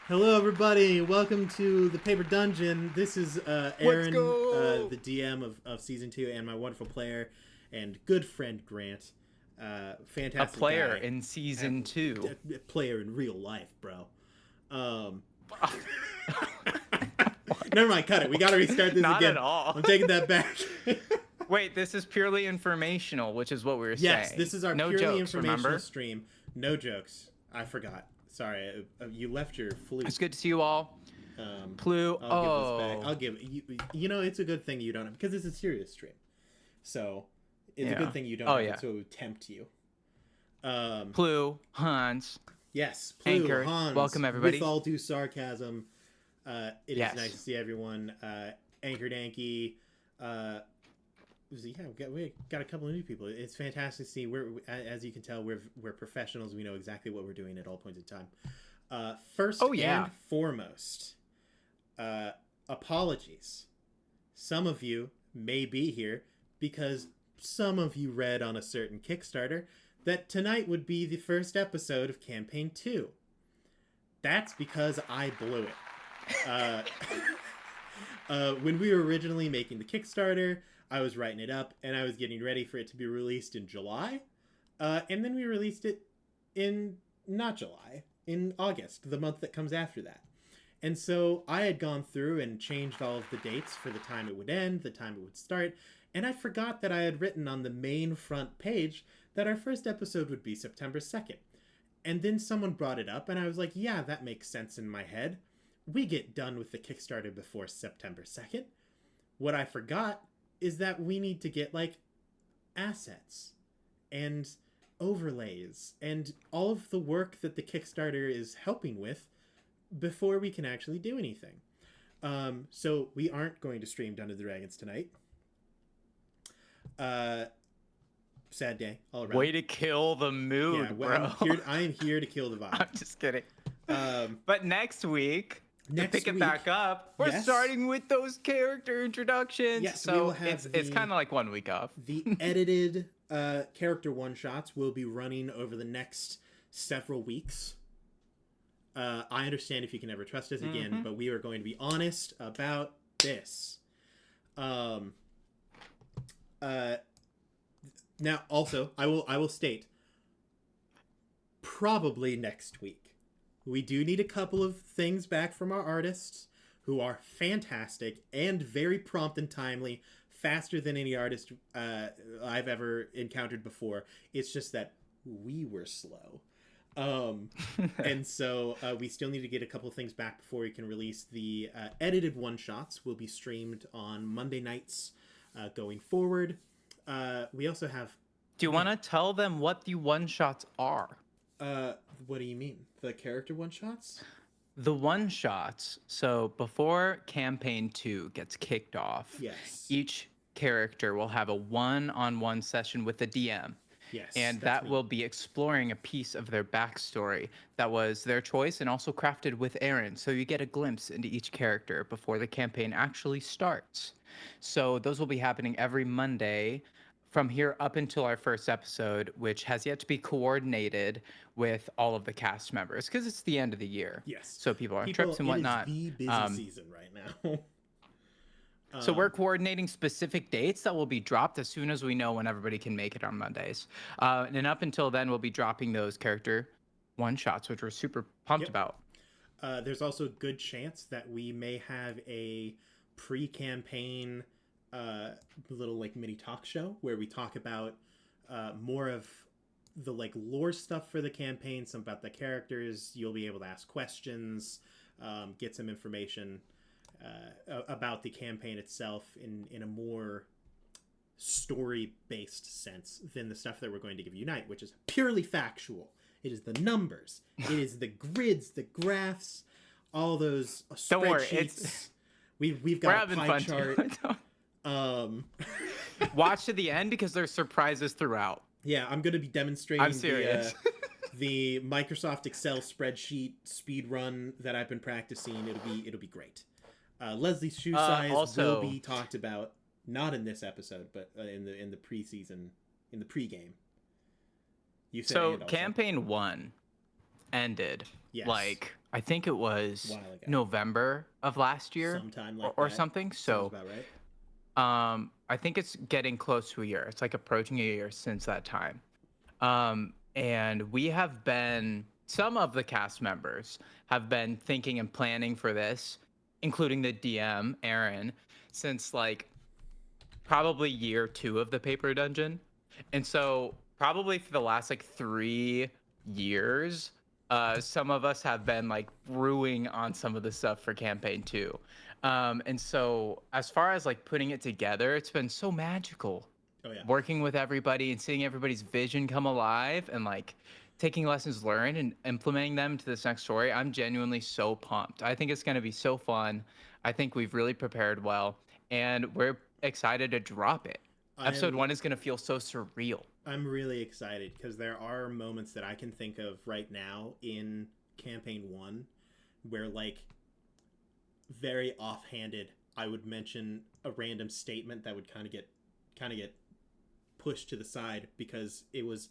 Hello, everybody. Welcome to the Paper Dungeon. This is Let's Aaron, go! the DM of Season 2, and my wonderful player and good friend Grant. A Fantastic player guy. in season two. A player in real life, bro. Um, Never mind, cut it. We gotta restart this Not again. at all. I'm taking that back. Wait, this is purely informational, which is what we were Yes, saying. this is our No purely jokes, informational remember? stream. No jokes. I forgot. Sorry, you left your flute. It's good to see you all. Plu. I'll give this back. I'll give you. You know, it's a good thing you don't have, because it's a serious stream. So it's a good thing you don't have it to tempt you. Plu, Hans. Yes, Plu, Anchor. Hans. Welcome, everybody. With all due sarcasm, it Yes. is nice to see everyone. Anchor Danky. We got a couple of new people. It's fantastic to see. As you can tell, we're professionals. We know exactly what we're doing at all points in time. First and foremost, apologies. Some of you may be here because some of you read on a certain Kickstarter that tonight would be the first episode of Campaign 2. That's because I blew it. When we were originally making the Kickstarter, I was writing it up, and I was getting ready for it to be released in July. And then we released it in, not July, in August, the month that comes after that. And so I had gone through and changed all of the dates for the time it would end, the time it would start, and I forgot that I had written on the main front page that our first episode would be September 2nd. And then someone brought it up, and I was like, yeah, that makes sense in my head. We get done with the Kickstarter before September 2nd. What I forgot is that we need to get, like, assets and overlays and all of the work that the Kickstarter is helping with before we can actually do anything. So we aren't going to stream Dungeons & Dragons tonight. Sad day all around. Way to kill the mood, bro. I am here to kill the vibe. I'm just kidding. But next week, to pick it back up, we're starting with those character introductions. Yes, so it's kind of like 1 week off. The edited character one-shots will be running over the next several weeks. I understand if you can never trust us again, but we are going to be honest about this. Now, also, I will state, probably next week. We do need a couple of things back from our artists, who are fantastic and very prompt and timely, faster than any artist I've ever encountered before. It's just that we were slow. And so we still need to get a couple of things back before we can release the edited one-shots. Will be streamed on Monday nights going forward. We also have... Do you want to tell them what the one-shots are? What do you mean? The character one-shots? The one-shots. So before Campaign 2 gets kicked off, yes, each character will have a one-on-one session with the DM. Yes, and that will be exploring a piece of their backstory that was their choice and also crafted with Aaron. So you get a glimpse into each character before the campaign actually starts. So those will be happening every Monday from here up until our first episode, which has yet to be coordinated with all of the cast members because it's the end of the year. Yes. So people are on trips and whatnot. It is the busy season right now. So we're coordinating specific dates that will be dropped as soon as we know when everybody can make it on Mondays. And up until then, we'll be dropping those character one-shots, which we're super pumped about. There's also a good chance that we may have a pre-campaign little like mini talk show where we talk about more of the like lore stuff for the campaign, some about the characters. You'll be able to ask questions, get some information about the campaign itself in a more story-based sense than the stuff that we're going to give you tonight, which is purely factual. It is the numbers. It is the grids, the graphs, all those spreadsheets. Don't worry, we've got a pie chart. Watch to the end because there's surprises throughout. Yeah, I'm going to be demonstrating I'm serious. the Microsoft Excel spreadsheet speed run that I've been practicing. It'll be great. Leslie's shoe size will be talked about, not in this episode, but in the preseason, in the pregame. So campaign 1 ended Yes. like I think it A was while ago. November of last year Sometime like or that. something. Sounds So about right. I think it's getting close to a year. It's like approaching a year since that time. And we have been, some of the cast members have been thinking and planning for this, including the DM, Aaron, since like probably year two of the paper dungeon. And so probably for the last like 3 years, some of us have been like brewing on some of the stuff for campaign two. And so as far as like putting it together, it's been so magical Oh yeah. working with everybody and seeing everybody's vision come alive and like taking lessons learned and implementing them to this next story. I'm genuinely so pumped. I think it's going to be so fun. I think we've really prepared well and we're excited to drop it. Episode I'm 1 is going to feel so surreal. I'm really excited because there are moments that I can think of right now in campaign 1 where like very offhanded I would mention a random statement that would kind of get pushed to the side because it was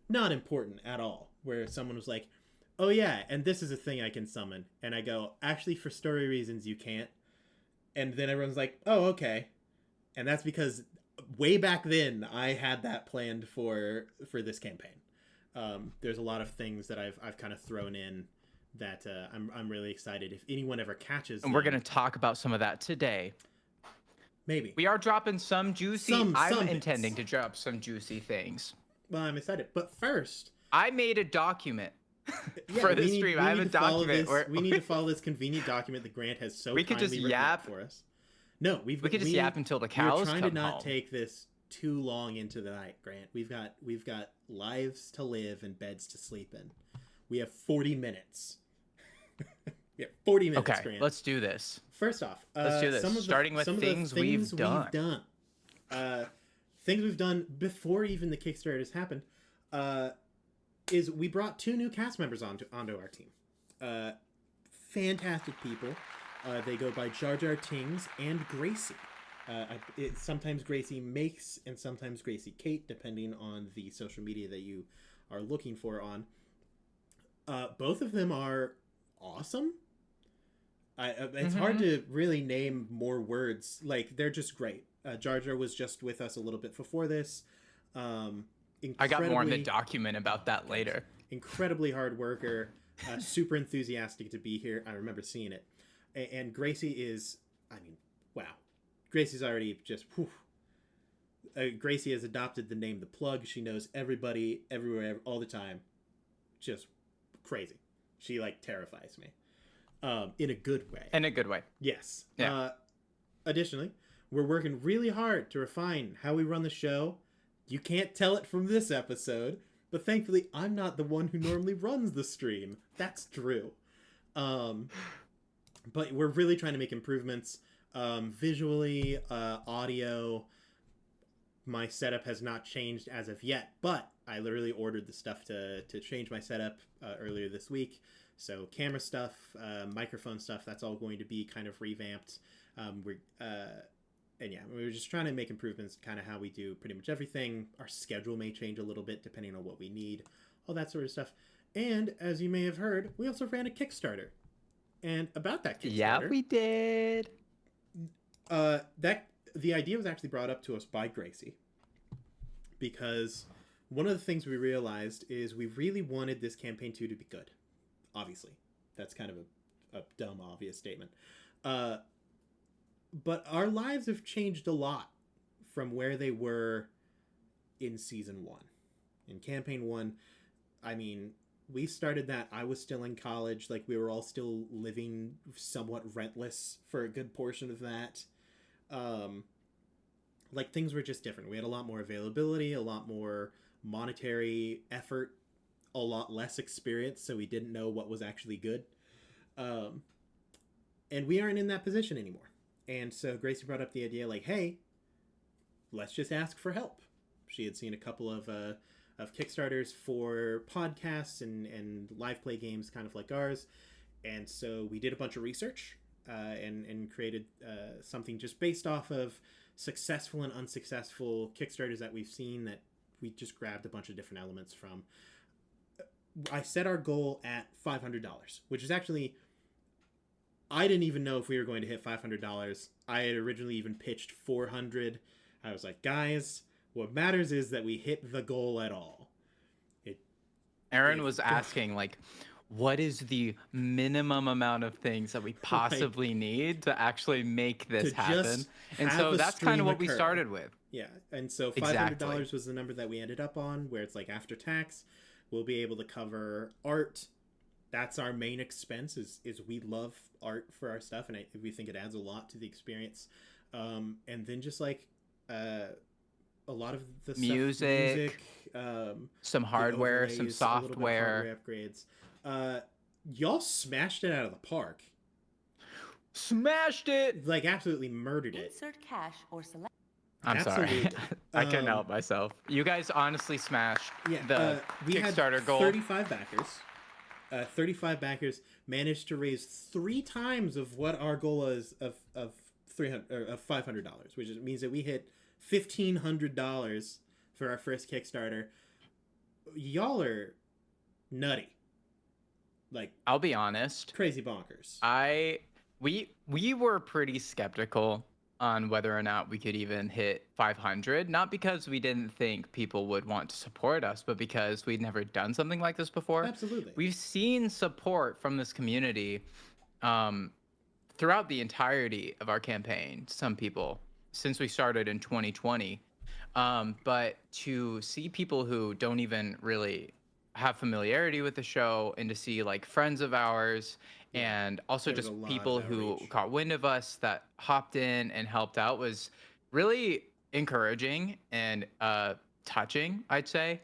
not important at all. Where someone was like, "Oh yeah, and this is a thing I can summon," and I go, "Actually, for story reasons, you can't." And then everyone's like, "Oh okay," and that's because way back then I had that planned for this campaign. There's a lot of things that I've kind of thrown in that I'm really excited if anyone ever catches And them. we're going to talk about some of that today. Maybe We are dropping some juicy, I'm some intending bits. to drop some juicy things. Well, I'm excited, but first, I made a document yeah, for the stream. I have a document where we need to follow this convenient document that Grant has so we could just kindly written up yap. for us. No, We could just yap until the we are cows trying come to not home. take this too long into the night, Grant. We've got lives to live and beds to sleep in. We have 40 minutes. We have 40 minutes, Okay, Grant. let's do this. First off, Let's do this. Starting with things we've done. Things we've done before even the Kickstarter has happened, is we brought 2 new cast members onto our team. Fantastic people. They go by Jar Jar Tings and Gracie. Sometimes Gracie makes and sometimes Gracie Kate, depending on the social media that you are looking for on. Both of them are awesome. It's hard to really name more words. Like, they're just great. Jar Jar was just with us a little bit before this. I got more in the document about that later. Incredibly hard worker, super enthusiastic to be here. I remember seeing it. And Gracie is, I mean, wow. Gracie's already just, whew. Gracie has adopted the name The Plug. She knows everybody, everywhere, all the time. Just crazy. She, like, terrifies me. In a good way. In a good way. Yes. Yeah. Additionally, we're working really hard to refine how we run the show. You can't tell it from this episode, but thankfully I'm not the one who normally runs the stream. That's true. But we're really trying to make improvements. Visually, audio. My setup has not changed as of yet, but I literally ordered the stuff to change my setup earlier this week. So camera stuff, microphone stuff, that's all going to be kind of revamped. We're just trying to make improvements to kind of how we do pretty much everything. Our schedule may change a little bit depending on what we need, all that sort of stuff. And as you may have heard, we also ran a Kickstarter. And about that Kickstarter, Yeah, we did. The idea was actually brought up to us by Gracie, because one of the things we realized is we really wanted this campaign 2 to be good. Obviously, that's kind of a dumb, obvious statement. But our lives have changed a lot from where they were in season 1. In campaign 1, I mean, we started that, I was still in college, like we were all still living somewhat rentless for a good portion of that. Like, things were just different. We had a lot more availability, a lot more monetary effort, a lot less experience, so we didn't know what was actually good. And we aren't in that position anymore. And so Gracie brought up the idea, like, hey, let's just ask for help. She had seen a couple of Kickstarters for podcasts and live play games kind of like ours. And so we did a bunch of research and created something just based off of successful and unsuccessful Kickstarters that we've seen, that we just grabbed a bunch of different elements from. I set our goal at $500, which is actually, I didn't even know if we were going to hit $500. I had originally even pitched 400. I was like, guys, what matters is that we hit the goal at all. Aaron If was asking, like, what is the minimum amount of things that we right, possibly need to actually make to this happen? just And have so a that's kind of stream what we occur. started with. Yeah, and so Exactly. $500 was the number that we ended up on, where it's like after tax, we'll be able to cover art. That's our main expense. Is we love art for our stuff, and we think it adds a lot to the experience. And then just like uh, a lot of the stuff, Music, music, some the hardware, some overlays, a little bit of software. hardware upgrades. Uh, y'all smashed it out of the park. Smashed it. Like absolutely murdered it. Insert cash or select. I'm sorry. Absolutely. I couldn't help myself. You guys honestly smashed Yeah, the we had Kickstarter goal. 35 backers. 35 backers managed to raise 3 times of what our goal is of 300 or of $500, which means that we hit $1,500 for our first Kickstarter. Y'all are nutty, like I'll be honest. crazy bonkers. We were pretty skeptical on whether or not we could even hit 500, not because we didn't think people would want to support us, but because we'd never done something like this before. Absolutely. We've seen support from this community um, throughout the entirety of our campaign, some people, since we started in 2020. But to see people who don't even really have familiarity with the show, and to see like friends of ours, Yeah, and also there was a just lot of people who outreach. caught wind of us that hopped in and helped out, was really encouraging and touching, I'd say.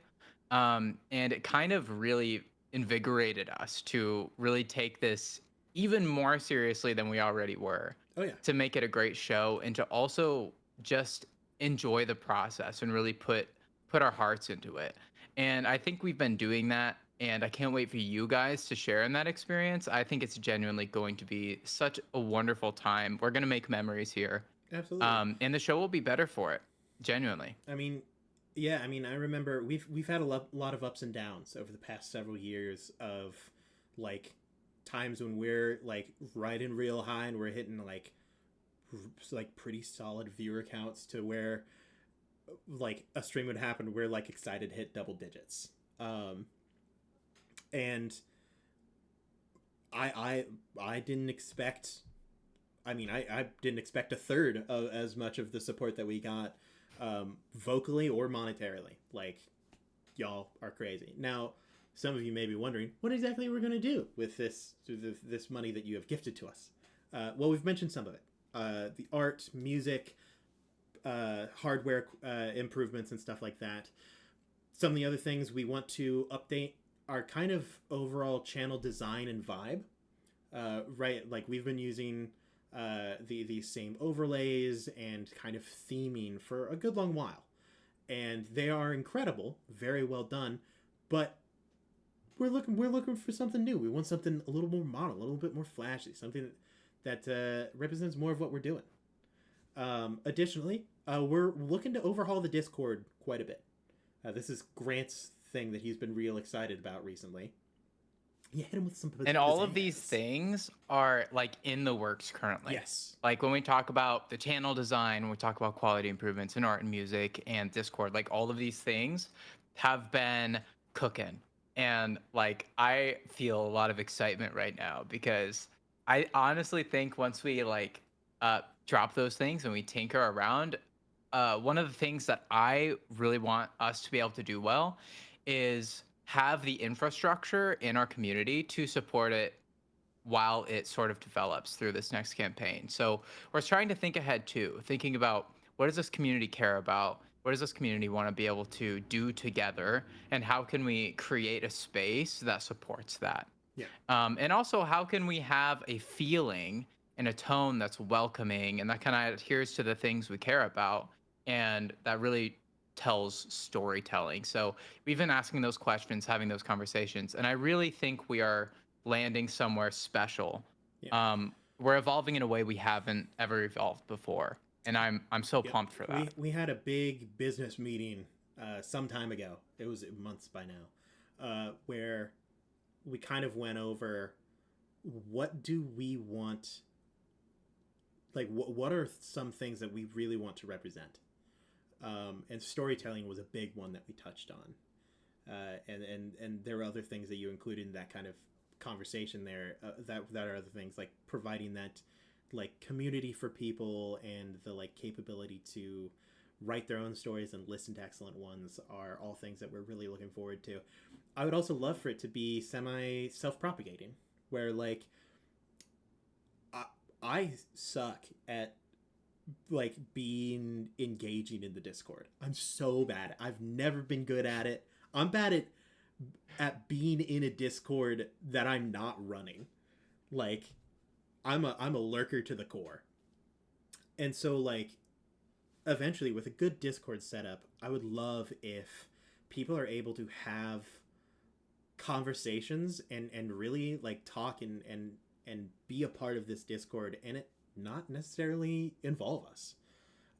And it kind of really invigorated us to really take this even more seriously than we already were, Oh yeah, to make it a great show, and to also just enjoy the process and really put our hearts into it. And I think we've been doing that, and I can't wait for you guys to share in that experience. I think it's genuinely going to be such a wonderful time. We're going to make memories here. absolutely. And the show will be better for it. Genuinely. I mean, yeah, I mean, I remember we've had a lot of ups and downs over the past several years of like times when we're like riding real high and we're hitting like pretty solid viewer counts to where like a stream would happen where like excited hit double digits. And I didn't expect. I mean, I didn't expect a third of as much of the support that we got, vocally or monetarily. Like, y'all are crazy. Now, some of you may be wondering what exactly we're going to do with this money that you have gifted to us. Well, we've mentioned some of it: the art, music, hardware improvements, and stuff like that. Some of the other things we want to update are kind of overall channel design and vibe. Right, like we've been using the same overlays and kind of theming for a good long while, and they are incredible, very well done. But we're looking for something new. We want something a little more modern, a little bit more flashy, something that represents more of what we're doing. Additionally, we're looking to overhaul the Discord quite a bit. This is Grant's thing that he's been real excited about recently. You hit him with some And all of pizzazz. these things are like in the works currently. Yes. Like when we talk about the channel design, when we talk about quality improvements in art and music and Discord, like all of these things have been cooking. And like I feel a lot of excitement right now, because I honestly think once we like drop those things and we tinker around, one of the things that I really want us to be able to do well is have the infrastructure in our community to support it while it sort of develops through this next campaign. So we're trying to think ahead too, thinking about what does this community care about? What does this community want to be able to do together? And how can we create a space that supports that? Yeah. And also, how can we have a feeling and a tone that's welcoming and that kind of adheres to the things we care about, and that really tells storytelling? So we've been asking those questions, having those conversations, and I really think we are landing somewhere special. Yeah. We're evolving in a way we haven't ever evolved before, and I'm so Yep. pumped for that. We had a big business meeting some time ago. It was months by now, where we kind of went over what do we want, like what are some things that we really want to represent, and storytelling was a big one that we touched on, and there were other things that you included in that kind of conversation there, that are other things like providing that like community for people and the like capability to write their own stories and listen to excellent ones are all things that we're really looking forward to. I would also love for it to be semi self-propagating, where like I suck at like being engaging in the Discord. I'm so bad. I've never been good at it. I'm bad at being in a Discord that I'm not running. Like I'm a lurker to the core. And so like eventually with a good Discord setup, I would love if people are able to have conversations and really like talk and be a part of this Discord and it not necessarily involve us.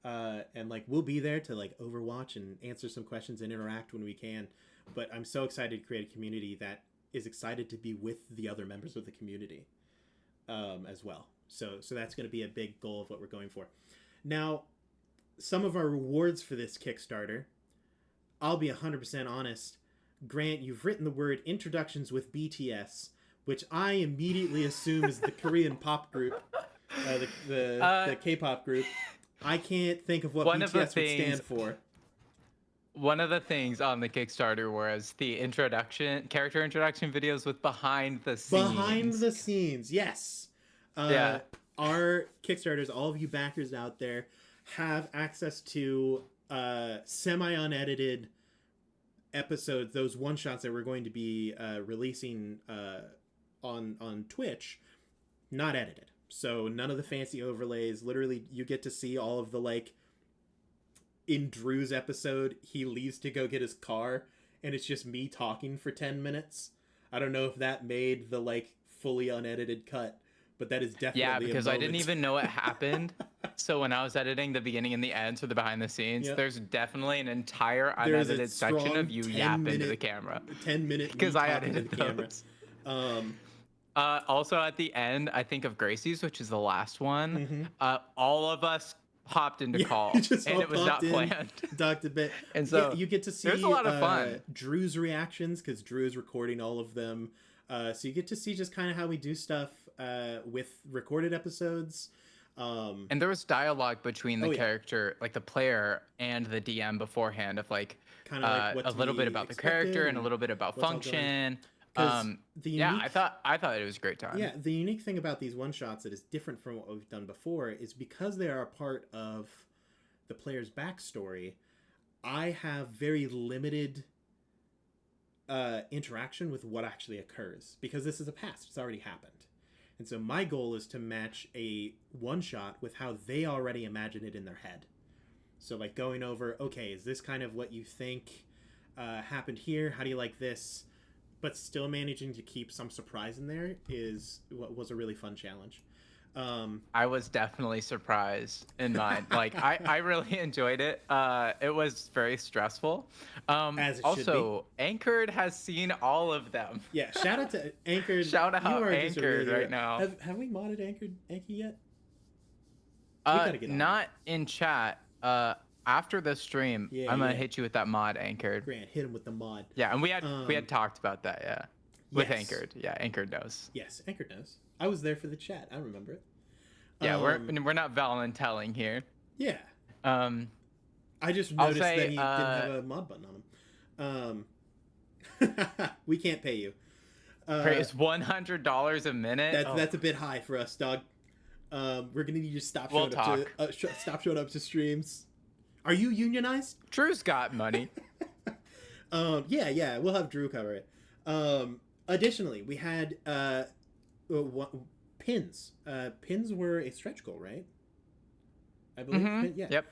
And like we'll be there to like overwatch and answer some questions and interact when we can. But I'm so excited to create a community that is excited to be with the other members of the community as well. So that's going to be a big goal of what we're going for. Now, some of our rewards for this Kickstarter, I'll be 100% honest. Grant, you've written the word introductions with BTS, which I immediately assume is the Korean pop group, the K-pop group. I can't think of what BTS would stand for. One of the things on the Kickstarter was the character introduction videos with behind the scenes. Behind the scenes, yes. Yeah. Our Kickstarters, all of you backers out there, have access to semi-unedited episodes, those one-shots that we're going to be releasing on Twitch, not edited. So none of the fancy overlays. Literally, you get to see all of the, like, in Drew's episode, he leaves to go get his car, and it's just me talking for 10 minutes. I don't know if that made the, like, fully unedited cut, but that is definitely yeah, because I didn't even know it happened. So when I was editing the beginning and the end, so the behind the scenes, there's definitely an entire unedited section of you yap into the camera. 10-minute because I edited the cameras. Also at the end, I think of Gracie's, which is the last one. All of us hopped into call, and it was not planned. Talked a bit, and so you get to see there's a lot of fun. Drew's reactions because Drew is recording all of them. So you get to see just kind of how we do stuff with recorded episodes. And there was dialogue between the character, like the player, and the DM beforehand of like, kind of like a little bit about the character and a little bit about function. I thought it was a great time. Yeah, the unique thing about these one shots that is different from what we've done before is because they are a part of the player's backstory. I have very limited interaction with what actually occurs because this is a past; it's already happened. And so my goal is to match a one shot with how they already imagine it in their head. So like going over, okay, is this kind of what you think happened here? How do you like this? But still managing to keep some surprise in there is what was a really fun challenge. I was definitely surprised in mine. Like I really enjoyed it. It was very stressful. As it also, Anchored has seen all of them. Yeah, shout out to Anchored. Shout out Anchored right now. Have we modded Anchored yet? Not in chat. After the stream, I'm gonna hit you with that mod, Anchored. Grant, hit him with the mod. Yeah, and we had talked about that. Yeah, with Anchored. Yeah, Anchored knows. Yes, Anchored knows. I was there for the chat. I remember it. Yeah, we're not voluntelling here. Yeah. I just noticed that he didn't have a mod button on him. We can't pay you. It's $100 a minute. That's a bit high for us, dog. We're gonna need you to stop showing up to streams. Are you unionized? Drew's got money. Yeah, we'll have Drew cover it. Additionally, we had pins. Pins were a stretch goal, right? I believe. Yeah. Yep.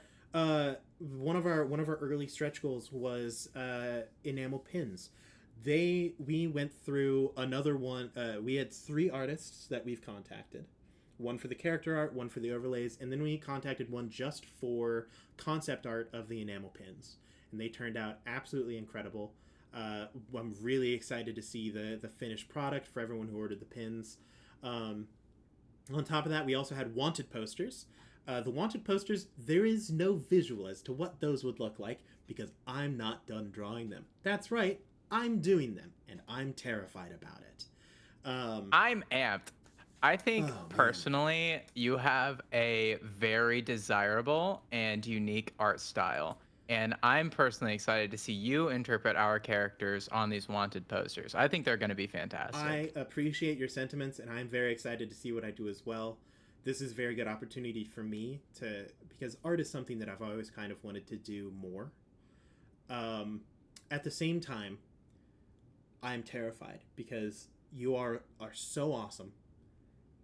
One of our early stretch goals was enamel pins. We went through another one. We had 3 artists that we've contacted. One for the character art, one for the overlays, and then we contacted one just for concept art of the enamel pins. And they turned out absolutely incredible. I'm really excited to see the finished product for everyone who ordered the pins. On top of that, we also had wanted posters. The wanted posters, there is no visual as to what those would look like because I'm not done drawing them. That's right, I'm doing them, and I'm terrified about it. I'm amped. I think Oh, man. personally, you have a very desirable and unique art style. And I'm personally excited to see you interpret our characters on these wanted posters. I think they're going to be I fantastic. appreciate your sentiments, and I'm very excited to see what I do as well. This is a very good opportunity for me to, because art is something that I've always kind of wanted to do more. Um, at the same time, I'm terrified because you are so awesome,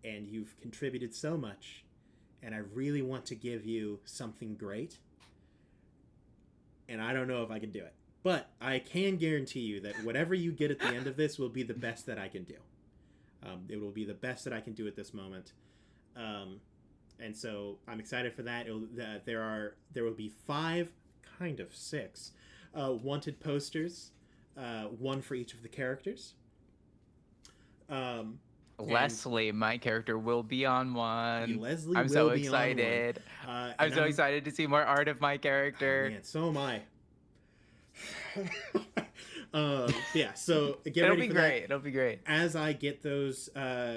and you've contributed so much, and I really want to give you something great, and I don't know if I can do it. But I can guarantee you that whatever you get at the end of this will be the best that I can do. It will be the best that I can do at this moment, and so I'm excited for that. There will be 5, kind of 6, wanted posters, one for each of the characters. And Leslie, my character, will be on one. Leslie I'm will so be on one. excited. I'm And so excited to see more art of my oh character. man, so am I. Yeah, so get It'll ready be for great. that. It'll be great. As I get those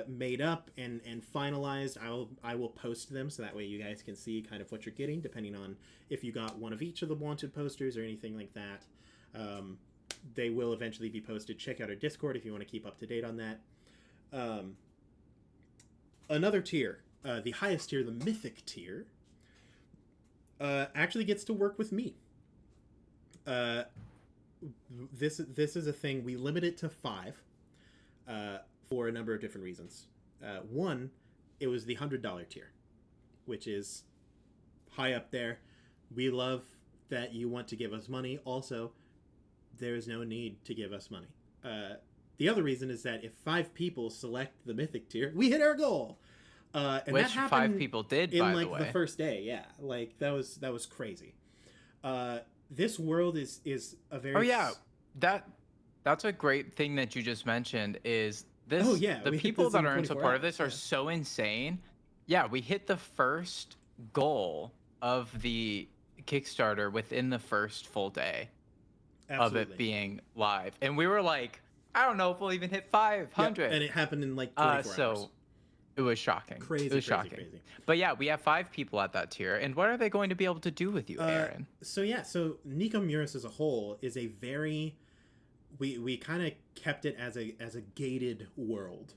made up and finalized, I will post them so that way you guys can see kind of what you're getting, depending on if you got one of each of the wanted posters or anything like that. They will eventually be posted. Check out our Discord if you want to keep up to date on that. Another tier, the highest tier, the mythic tier, actually gets to work with me. This is a thing. We limit it to 5 for a number of different reasons. One, it was the $100 tier, which is high up there. We love that you want to give us money. Also, there is no need to give us money. The other reason is that if 5 people select the mythic tier, we hit our goal. And Which that happened 5 people did, in by like the way. the first day. Yeah, like that was crazy. This world is a very Oh yeah, that's a great thing that you just mentioned. Is this Oh yeah, the we hit people this that in are in 24 support of hours. this are Yeah. so insane. Yeah, we hit the first goal of the Kickstarter within the first full day of it Absolutely. being live, and we were like, I don't know if we'll even hit Yep, 500. and it happened in like 24 hours. So it was shocking. Crazy, It was crazy, shocking. crazy. But yeah, we have 5 people at that tier, and what are they going to be able to do with you, Aaron? So Nico Muris as a whole is a very we kind of kept it as a gated world.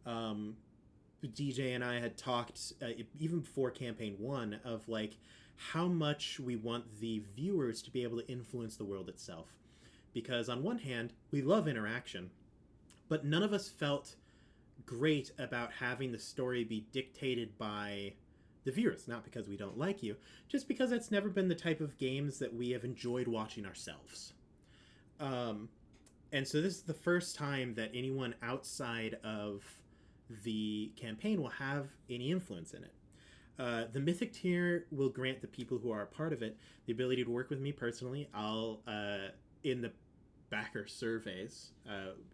DJ and I had talked even before campaign 1 of like how much we want the viewers to be able to influence the world itself, because on one hand we love interaction, but none of us felt great about having the story be dictated by the viewers. Not because we don't like you, just because that's never been the type of games that we have enjoyed watching ourselves. And so this is the first time that anyone outside of the campaign will have any influence in it. The mythic tier will grant the people who are a part of it the ability to work with me personally. I'll in the backer surveys,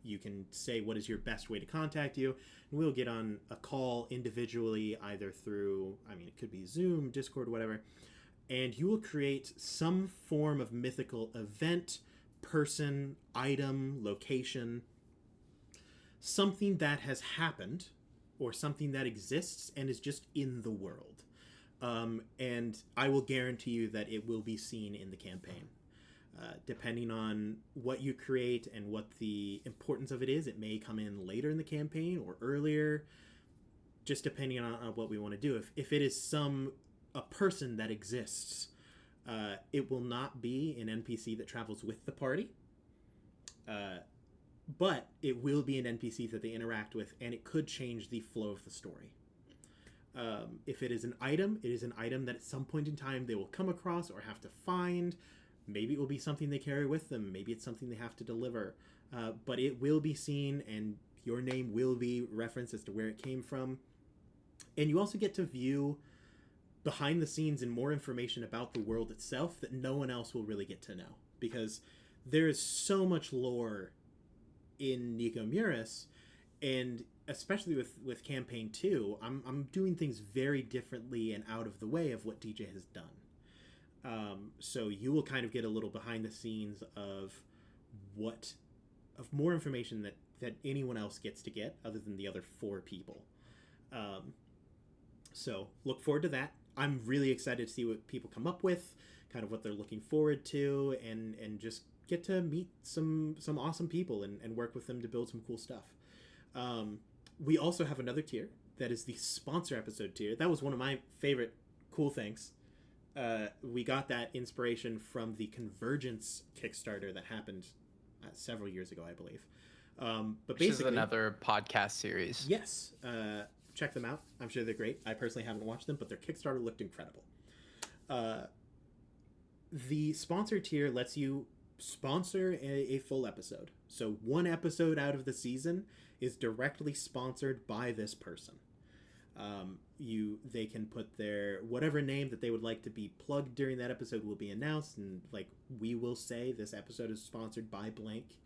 you can say what is your best way to contact you, and we'll get on a call individually, either through, it could be Zoom, Discord, whatever, and you will create some form of mythical event, person, item, location, something that has happened or something that exists and is just in the world. And I will guarantee you that it will be seen in the campaign. Depending on what you create and what the importance of it is, it may come in later in the campaign or earlier, just depending on what we want to do. If it is a person that exists, it will not be an NPC that travels with the party, but it will be an NPC that they interact with, and it could change the flow of the story. If it is an item, it is an item that at some point in time they will come across or have to find. Maybe it will be something they carry with them. Maybe it's something they have to deliver. But it will be seen, and your name will be referenced as to where it came from. And you also get to view behind the scenes and more information about the world itself that no one else will really get to know. Because there is so much lore in Nico Muris, and especially with campaign 2, I'm doing things very differently and out of the way of what DJ has done. So you will kind of get a little behind the scenes of more information that anyone else gets to get other than the other 4 people. So look forward to that. I'm really excited to see what people come up with, kind of what they're looking forward to, and just get to meet some awesome people and work with them to build some cool stuff. We also have another tier that is the sponsor episode tier. That was one of my favorite cool things. We got that inspiration from the Convergence Kickstarter that happened several years ago, I believe. But basically, this is another podcast series. Yes. Check them out. I'm sure they're great. I personally haven't watched them, but their Kickstarter looked incredible. The sponsor tier lets you sponsor a full episode. So one episode out of the season is directly sponsored by this person. They can put their whatever name that they would like to be plugged during that episode will be announced, and like we will say this episode is sponsored by blank.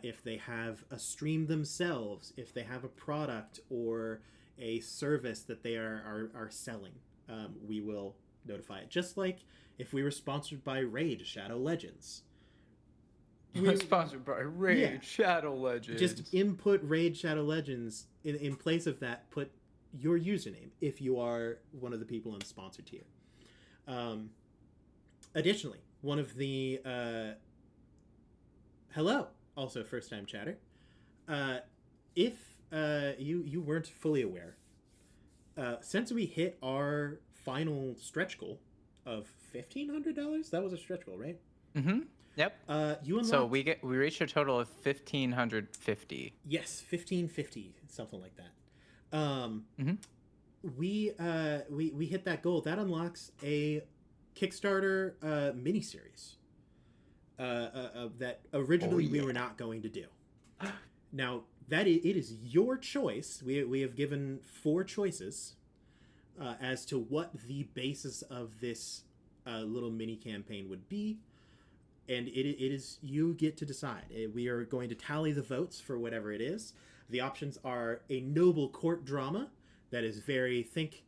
If they have a stream themselves, if they have a product or a service that they are selling, we will notify it. Just like if we were sponsored by Raid Shadow Legends. We're sponsored by Raid Shadow Legends. Just input Raid Shadow Legends. In place of that, put your username if you are one of the people in the sponsor tier. Additionally, one of the... hello, also first-time chatter. If you weren't fully aware, since we hit our final stretch goal of $1,500, that was a stretch goal, right? Mm-hmm. Yep. You unlocked... So we reached a total of 1,550. Yes, 1,550, something like that. Mm-hmm. We hit that goal. That unlocks a Kickstarter miniseries that originally we were not going to do. Now it is your choice. We have given 4 choices as to what the basis of this little mini campaign would be. And it is you get to decide. We are going to tally the votes for whatever it is. The options are a noble court drama that is very think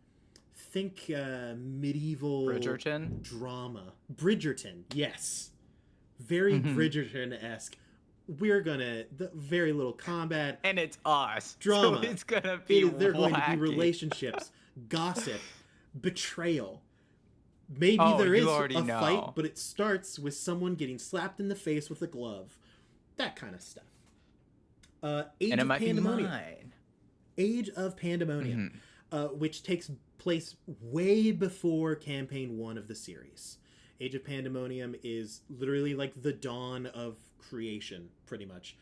medieval Bridgerton drama. Bridgerton, yes, very Bridgerton-esque. We're gonna very little combat, and it's us. Drama. So it's gonna be they're going to be wacky. relationships, gossip, betrayal. Maybe there is a fight, but it starts with someone getting slapped in the face with a glove. That kind of stuff. Age of Pandemonium. Age of Pandemonium, which takes place way before Campaign 1 of the series. Age of Pandemonium is literally like the dawn of creation, pretty much.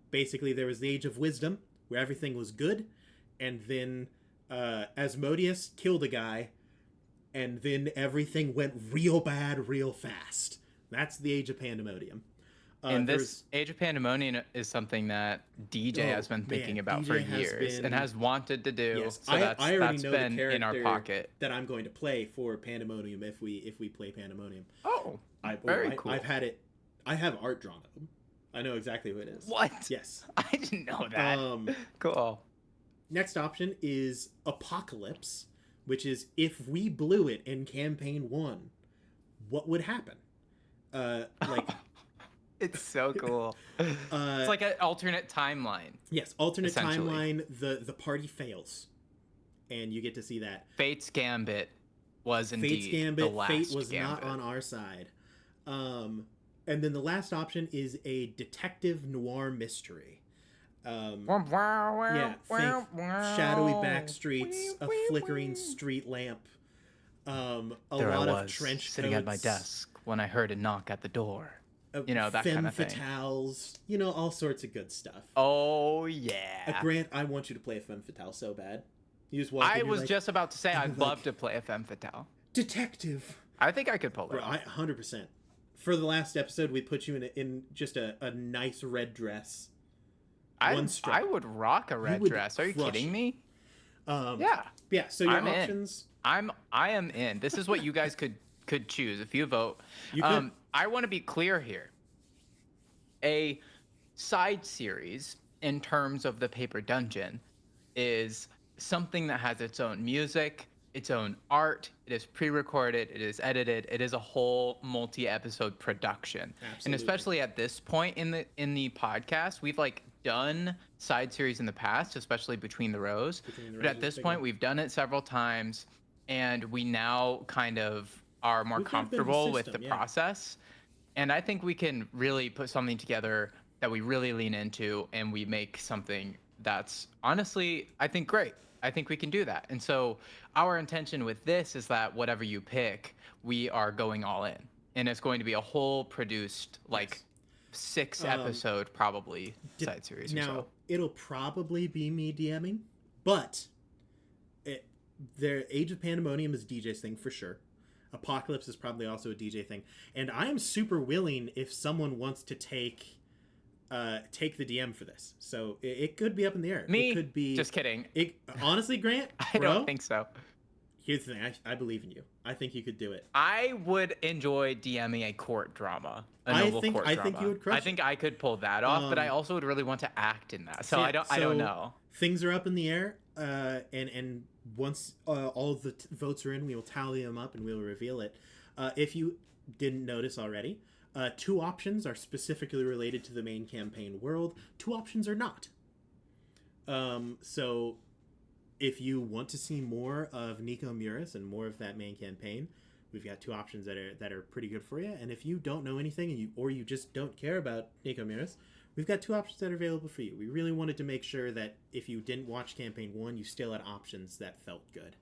Basically, there was the Age of Wisdom, where everything was good, and then Asmodeus killed a guy, and then everything went real bad real fast. That's the Age of Pandemonium. And this Age of Pandemonium is something that DJ has been thinking about for years and has wanted to do. Yes, so I already know been the character in our pocket that I'm going to play for Pandemonium if we play Pandemonium. Oh, very cool. I've had it. I have art drawn of him. I know exactly who it is. What? Yes. I didn't know that. Cool. Next option is Apocalypse, which is if we blew it in Campaign 1, what would happen? It's so cool. It's like an alternate timeline. Yes, alternate timeline. The party fails, and you get to see that. Fate's Gambit was indeed Fate's Gambit. The last Fate was Gambit. not on our side. And then the last option is a detective noir mystery. Yeah, think shadowy back streets, a flickering street lamp, a lot of trench coats. Sitting at my desk when I heard a knock at the door. That kind of thing. Femme fatales, all sorts of good stuff. Oh, yeah. Grant, I want you to play a femme fatale so bad. You just walk in, I was just about to say I'd love to play a femme fatale. Detective. I think I could pull it off. 100%. For the last episode, we put you in just a nice red dress. I would rock a red dress. Are you kidding me? Yeah. So your options. I am in. This is what you guys could choose if you vote. You could. I want to be clear here. A side series in terms of the Paper Dungeon is something that has its own music, its own art, it is pre-recorded, it is edited, it is a whole multi-episode production. And Absolutely. especially at this point in the podcast, we've like done side series in the past, especially Between the Rows. Between the But Roses at is a this big point, one. we've done it several times, and we now kind of are more We've got a bit of a comfortable with the system, yeah. process. And I think we can really put something together that we really lean into, and we make something that's honestly, I think, great. I think we can do that. And so our intention with this is that whatever you pick, we are going all in. And it's going to be a whole produced, like, Yes. 6 episode probably D- side series or Now, so. it'll probably be me DMing, but their Age of Pandemonium is DJ's thing for sure. Apocalypse is probably also a DJ thing, and I am super willing if someone wants to take the DM for this. So it could be up in the air. Me? It could be. Just kidding. Honestly, Grant, I bro, don't think so. Here's the thing. I believe in you. I think you could do it. I would enjoy DMing a court drama. I think you would crush I think I could pull that off, but I also would really want to act in that. So I don't know. Things are up in the air, and once all of the votes are in, we will tally them up and we'll reveal it. If you didn't notice already, 2 options are specifically related to the main campaign world. 2 options are not. So if you want to see more of Nico Muris and more of that main campaign, we've got 2 options that are pretty good for you. And if you don't know anything and you just don't care about Nico Muris, we've got 2 options that are available for you. We really wanted to make sure that if you didn't watch campaign 1, you still had options that felt good.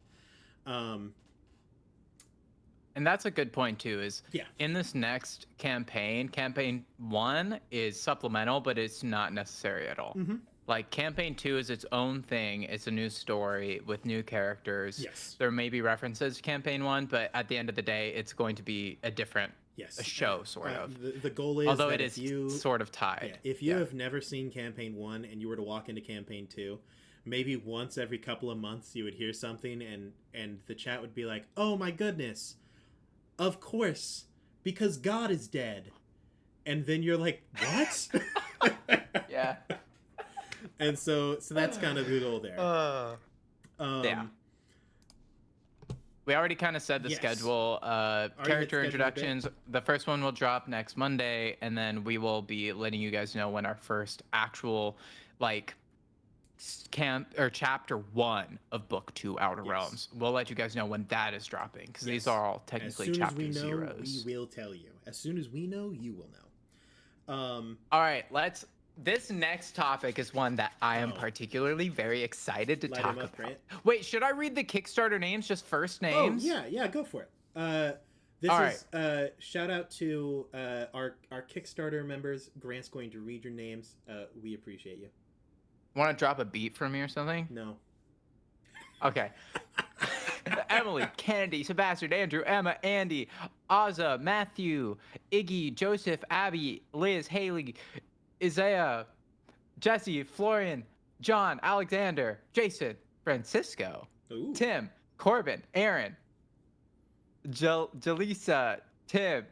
And that's a good point too, is Yeah. in this next campaign 1 is supplemental, but it's not necessary at all. Mm-hmm. Like campaign 2 is its own thing. It's a new story with new characters. Yes. There may be references to campaign 1, but at the end of the day, it's going to be a different a show, sort of. The goal is, although that it is if you, sort of tied. Yeah, if you have never seen campaign 1 and you were to walk into campaign 2, maybe once every couple of months you would hear something and the chat would be like, "Oh my goodness, of course, because God is dead," and then you're like, "What?" Yeah. And so that's kind of the goal there. Yeah. We already kind of said the schedule. Character introductions. The first one will drop next Monday, and then we will be letting you guys know when our first actual, like, chapter 1 of book 2 Outer Realms. We'll let you guys know when that is dropping, because these are all technically chapter zeros. We will tell you. As soon as we know, you will know. All right, this next topic is one that I am particularly very excited to talk about. Right? Wait, should I read the Kickstarter names, just first names? Oh, yeah, go for it. This is shout out to our Kickstarter members. Grant's going to read your names. We appreciate you. Want to drop a beat for me or something? No. Okay. Emily, Kennedy, Sebastian, Andrew, Emma, Andy, Ozza, Matthew, Iggy, Joseph, Abby, Liz, Haley, Isaiah, Jesse, Florian, John, Alexander, Jason, Francisco, Ooh. Tim, Corbin, Aaron, Jaleesa, Tim,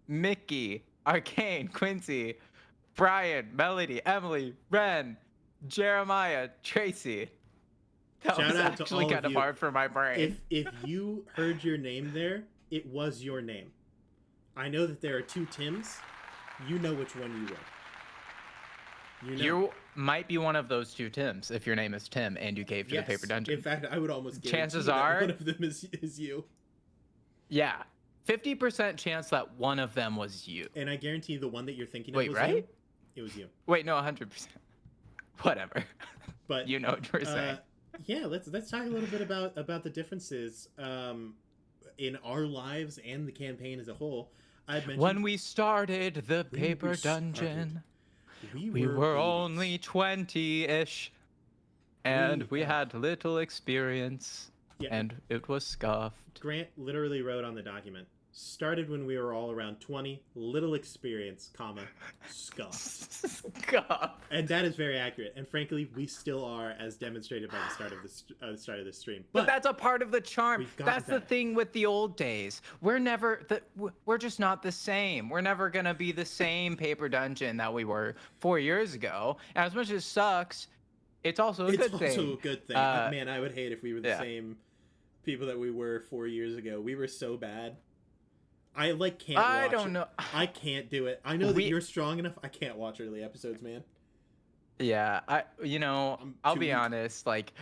Mickey, Arcane, Quincy, Brian, Melody, Emily, Ren, Jeremiah, Tracy. That was actually kind of hard for my brain. If you heard your name there, it was your name. I know that there are 2 Tims. You know which one you were. You might be one of those 2 Tims if your name is Tim and you gave to the Paper Dungeon. In fact, I would almost guarantee chances that are one of them is you. Yeah. 50% chance that one of them was you. And I guarantee the one that you're thinking of was right? you. It was you. Wait, no, 100%. Whatever. But you know what you're saying. Yeah, let's talk a little bit about the differences in our lives and the campaign as a whole. I've mentioned when we started the Paper Dungeon, we were only 20-ish, and we had little experience, and it was scuffed. Grant literally wrote on the document, started when we were all around 20, little experience, comma, scuffed. Scuffed. And that is very accurate. And frankly, we still are, as demonstrated by the start of this stream. But that's a part of the charm. That's the thing with the old days. We're just not the same. We're never gonna be the same Paper Dungeon that we were 4 years ago. And as much as it sucks, it's also a good thing. It's also a good thing. Man, I would hate if we were the same people that we were 4 years ago. We were so bad. I can't watch I don't know. I can't do it. I know that you're strong enough. I can't watch early episodes, man. Yeah, I'll be honest, like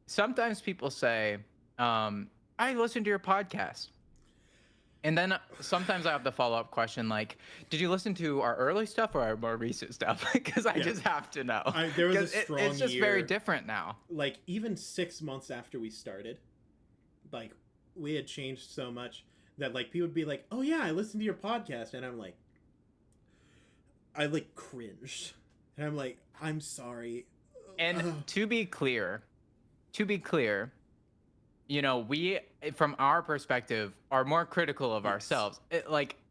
sometimes people say, I listen to your podcast. And then sometimes I have the follow-up question like, did you listen to our early stuff or our more recent stuff? Because I just have to know. There was a strong it's just year, very different now. Like even 6 months after we started, like we had changed so much that like people would be like, "Oh yeah, I listened to your podcast," and I'm like, I cringed, and I'm like, "I'm sorry." And to be clear, we, from our perspective, are more critical of ourselves.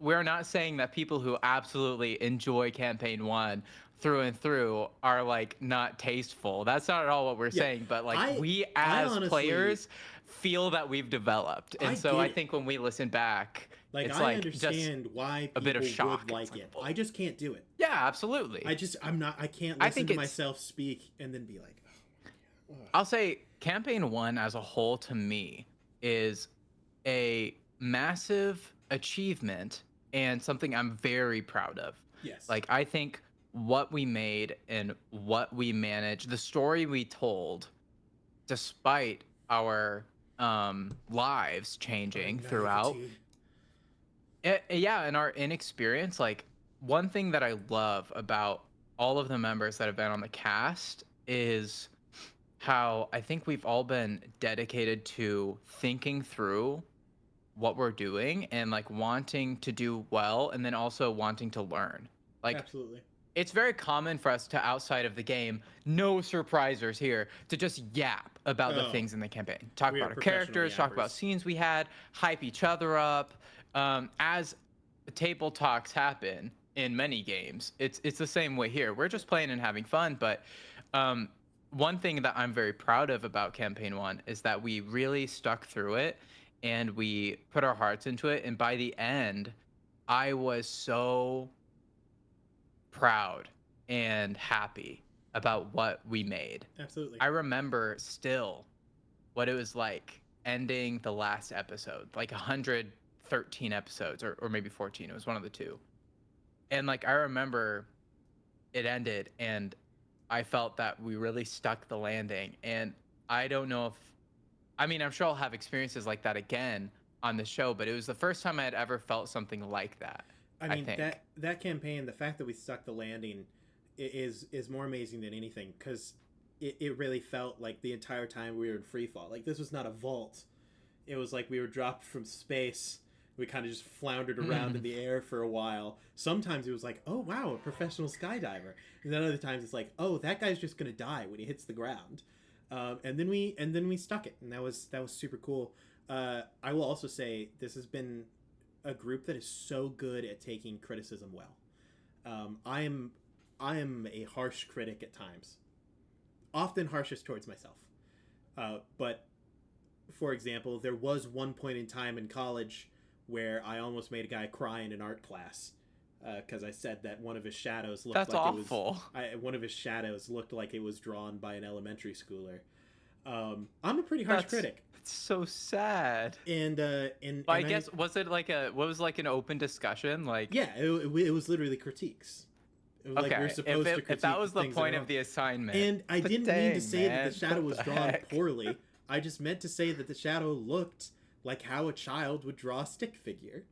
We're not saying that people who absolutely enjoy campaign 1 through and through are not tasteful. That's not at all what we're saying. But we as honestly, players feel that we've developed, and I think when we listen back, it's I understand why people a bit of shock would like it. I just can't do it. Yeah, absolutely. I can't listen to myself speak and then be like, oh. I'll say campaign 1 as a whole to me is a massive achievement and something I'm very proud of. Yes. I think what we made and what we managed, the story we told, despite our lives changing throughout. And our inexperience. One thing that I love about all of the members that have been on the cast is how I think we've all been dedicated to thinking through what we're doing and wanting to do well, and then also wanting to learn. Absolutely. It's very common for us to, outside of the game, no surprisers here, to just yap about the things in the campaign. Talk about our characters, talk about scenes we had, hype each other up. As table talks happen in many games, it's the same way here. We're just playing and having fun, but one thing that I'm very proud of about campaign 1 is that we really stuck through it and we put our hearts into it. And by the end, I was so proud and happy about what we made. Absolutely. I remember still what it was like ending the last episode, 113 episodes or maybe 14. It was one of the two. And I remember it ended and I felt that we really stuck the landing. And I don't know I'm sure I'll have experiences like that again on the show, but it was the first time I had ever felt something like that. I think that campaign, the fact that we stuck the landing is more amazing than anything, because it really felt like the entire time we were in free fall. This was not a vault. It was like we were dropped from space. We kind of just floundered around in the air for a while. Sometimes it was like, oh wow, a professional skydiver. And then other times it's like, oh, that guy's just gonna die when he hits the ground. And then we stuck it, and that was super cool. I will also say this has been a group that is so good at taking criticism well. I am a harsh critic at times, often harshest towards myself. But for example, there was one point in time in college where I almost made a guy cry in an art class because I said that one of his shadows looked one of his shadows looked like it was drawn by an elementary schooler. I'm a pretty harsh critic. It's so And I guess was it an open discussion? Yeah, it was literally critiques. It was okay, we were supposed to critique if that was the point of the assignment. And I didn't mean to say that the shadow was drawn poorly. I just meant to say that the shadow looked like how a child would draw a stick figure.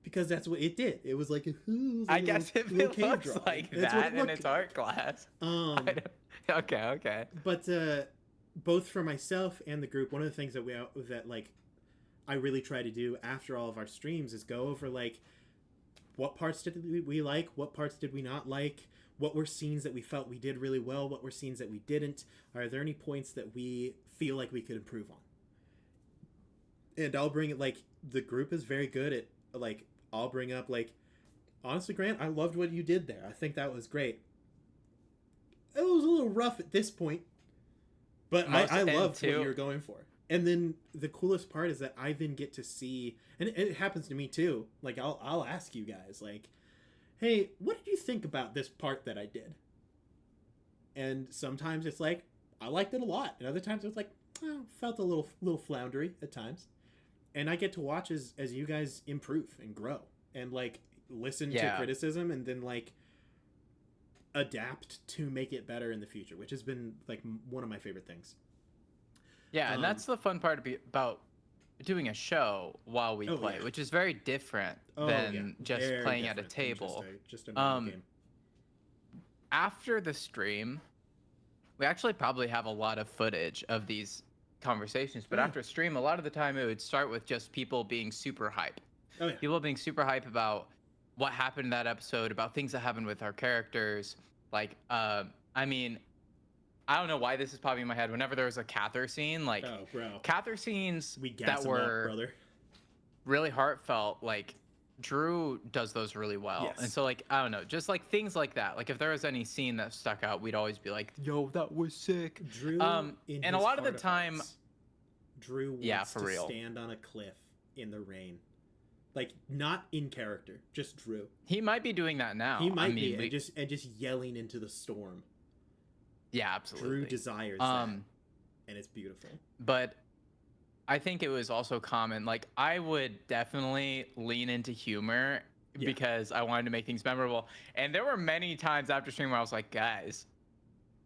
Because that's what it did. It was like I guess if it looks like that in its art class. Okay. But both for myself and the group, one of the things that I really try to do after all of our streams is go over what parts did we like, what parts did we not like, what were scenes that we felt we did really well, what were scenes that we didn't. Are there any points that we feel like we could improve on? And I'll bring it, like, the group is very good at, like, I'll bring up, like, honestly, Grant, I loved what you did there. I think that was great. It was a little rough at this point, but I loved what you were going for. And then the coolest part is that I then get to see, and it happens to me too. Like, I'll ask you guys, like, hey, what did you think about this part that I did? And sometimes it's like, I liked it a lot. And other times it's like, oh, felt a little floundery at times. And I get to watch as you guys improve and grow and, like, listen to criticism and then, like, adapt to make it better in the future, which has been, like, one of my favorite things. Yeah, and that's the fun part about doing a show while we play, which is very different than just very playing at a table. Just a normal game. After the stream, we actually probably have a lot of footage of these conversations, but after stream, a lot of the time it would start with just people being super hype. People being super hype about what happened in that episode, about things that happened with our characters. Like, I mean, I don't know why this is popping in my head. Whenever there was a Cather scene, like, Cather scenes that were really heartfelt, like, Drew does those really well. Yes. And so, like, I don't know, just, like, things like that. Like, if there was any scene that stuck out, we'd always be like, yo, that was sick. Drew, and a lot of the time, Drew wants to stand on a cliff in the rain. Like, not in character, just Drew. He might be doing that now. He might be, and just yelling into the storm. Yeah, absolutely. Drew desires that, and it's beautiful. But I think it was also common. Like, I would definitely lean into humor because I wanted to make things memorable. And there were many times after stream where I was like, guys,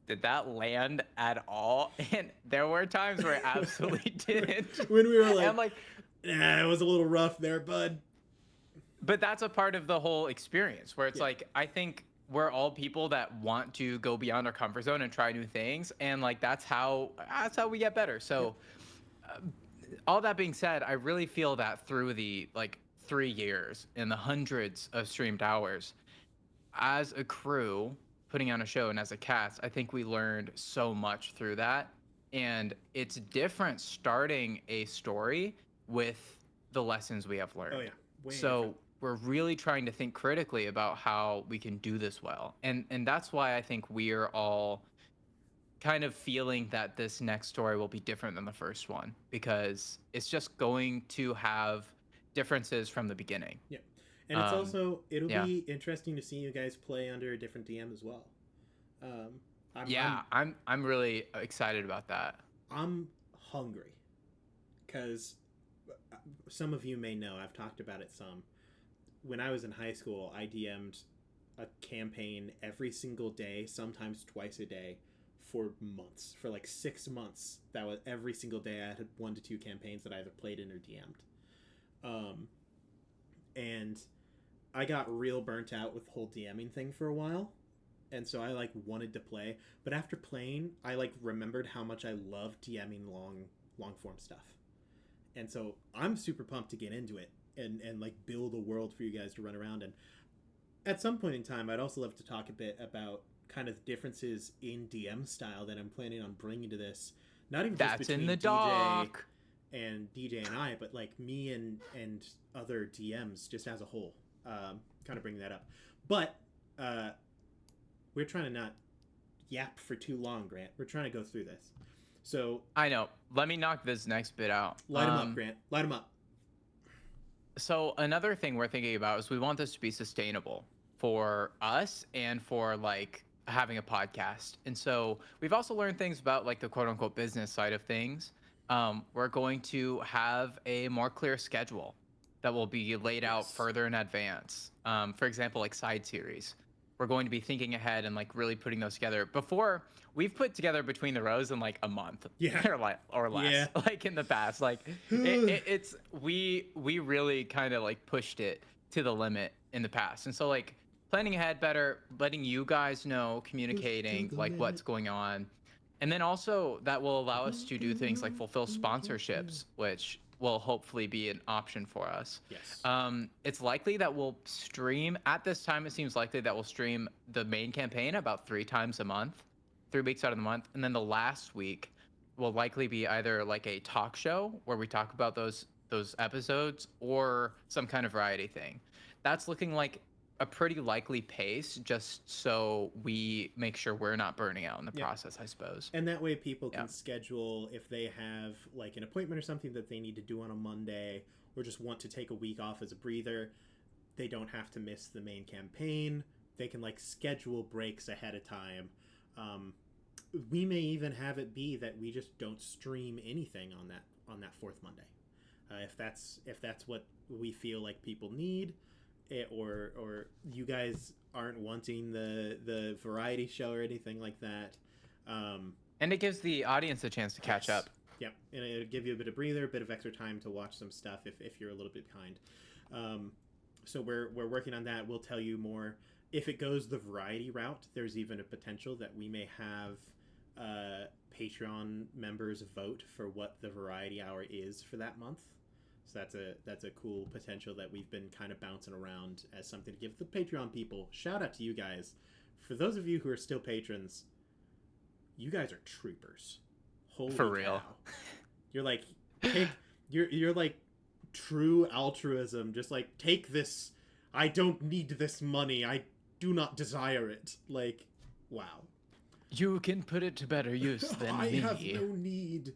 did that land at all? And there were times where it absolutely didn't. When we were like, I'm like, nah, it was a little rough there, bud. But that's a part of the whole experience where it's like, I think we're all people that want to go beyond our comfort zone and try new things. And, like, that's how we get better. So all that being said, I really feel that through the, like, 3 years and the hundreds of streamed hours as a crew putting on a show and as a cast, I think we learned so much through that. And it's different starting a story with the lessons we have learned. Oh, yeah. Way so different. We're really trying to think critically about how we can do this well. And that's why I think we're all kind of feeling that this next story will be different than the first one, because it's just going to have differences from the beginning. Yeah. And it's also, it'll be interesting to see you guys play under a different DM as well. I'm really excited about that. I'm hungry because some of you may know, I've talked about it some. When I was in high school, I DM'd a campaign every single day, sometimes twice a day, for months. For like 6 months, that was every single day. I had 1 to 2 campaigns that I either played in or DM'd. And I got real burnt out with the whole DMing thing for a while. And so I, like, wanted to play. But after playing, I, like, remembered how much I love DMing long form stuff. And so I'm super pumped to get into it and like build a world for you guys to run around in. At some point in time, I'd also love to talk a bit about kind of differences in DM style that I'm planning on bringing to this. Not even just between in the DJ doc. and DJ and I, but like me and other DMs just as a whole. Kind of bring that up. But we're trying to not yap for too long, Grant. We're trying to go through this. So I know. Let me knock this next bit out. Light him up, Grant. Light him up. So another thing we're thinking about is we want this to be sustainable for us and for, like, having a podcast. And so we've also learned things about, like, the quote unquote business side of things. We're going to have a more clear schedule that will be laid out further in advance. For example, like side series. We're going to be thinking ahead and, like, really putting those together. Before, we've put together Between the Rows in, like, a month or less, like, in the past. Like, we really kind of, like, pushed it to the limit in the past. And so, like, planning ahead better, letting you guys know, communicating, like, what's going on. And then also that will allow us to do things like fulfill sponsorships, which will hopefully be an option for us. Yes. It's likely that we'll stream, at this time, it seems likely that we'll stream the main campaign about 3 times a month, 3 weeks out of the month. And then the last week will likely be either like a talk show where we talk about those those episodes or some kind of variety thing. That's looking like a pretty likely pace, just so we make sure we're not burning out in the Yep. process, I suppose. And that way people Yeah. can schedule if they have like an appointment or something that they need to do on a Monday, or just want to take a week off as a breather. They don't have to miss the main campaign. They can like schedule breaks ahead of time. Um, we may even have it be that we just don't stream anything on that fourth Monday, if that's what we feel like people need, or you guys aren't wanting the variety show or anything like that. And it gives the audience a chance to catch Yes. up. Yeah, and it'll give you a bit of breather, a bit of extra time to watch some stuff if you're a little bit behind. So we're working on that. We'll tell you more. If it goes the variety route, there's even a potential that we may have Patreon members vote for what the variety hour is for that month. So that's a cool potential that we've been kind of bouncing around as something to give the Patreon people. Shout out to you guys. For those of you who are still patrons, you guys are troopers. Holy For real. cow. You're like take you're like true altruism. Just like, take this. I don't need this money. I do not desire it. Like, wow. You can put it to better use than I me. have no need.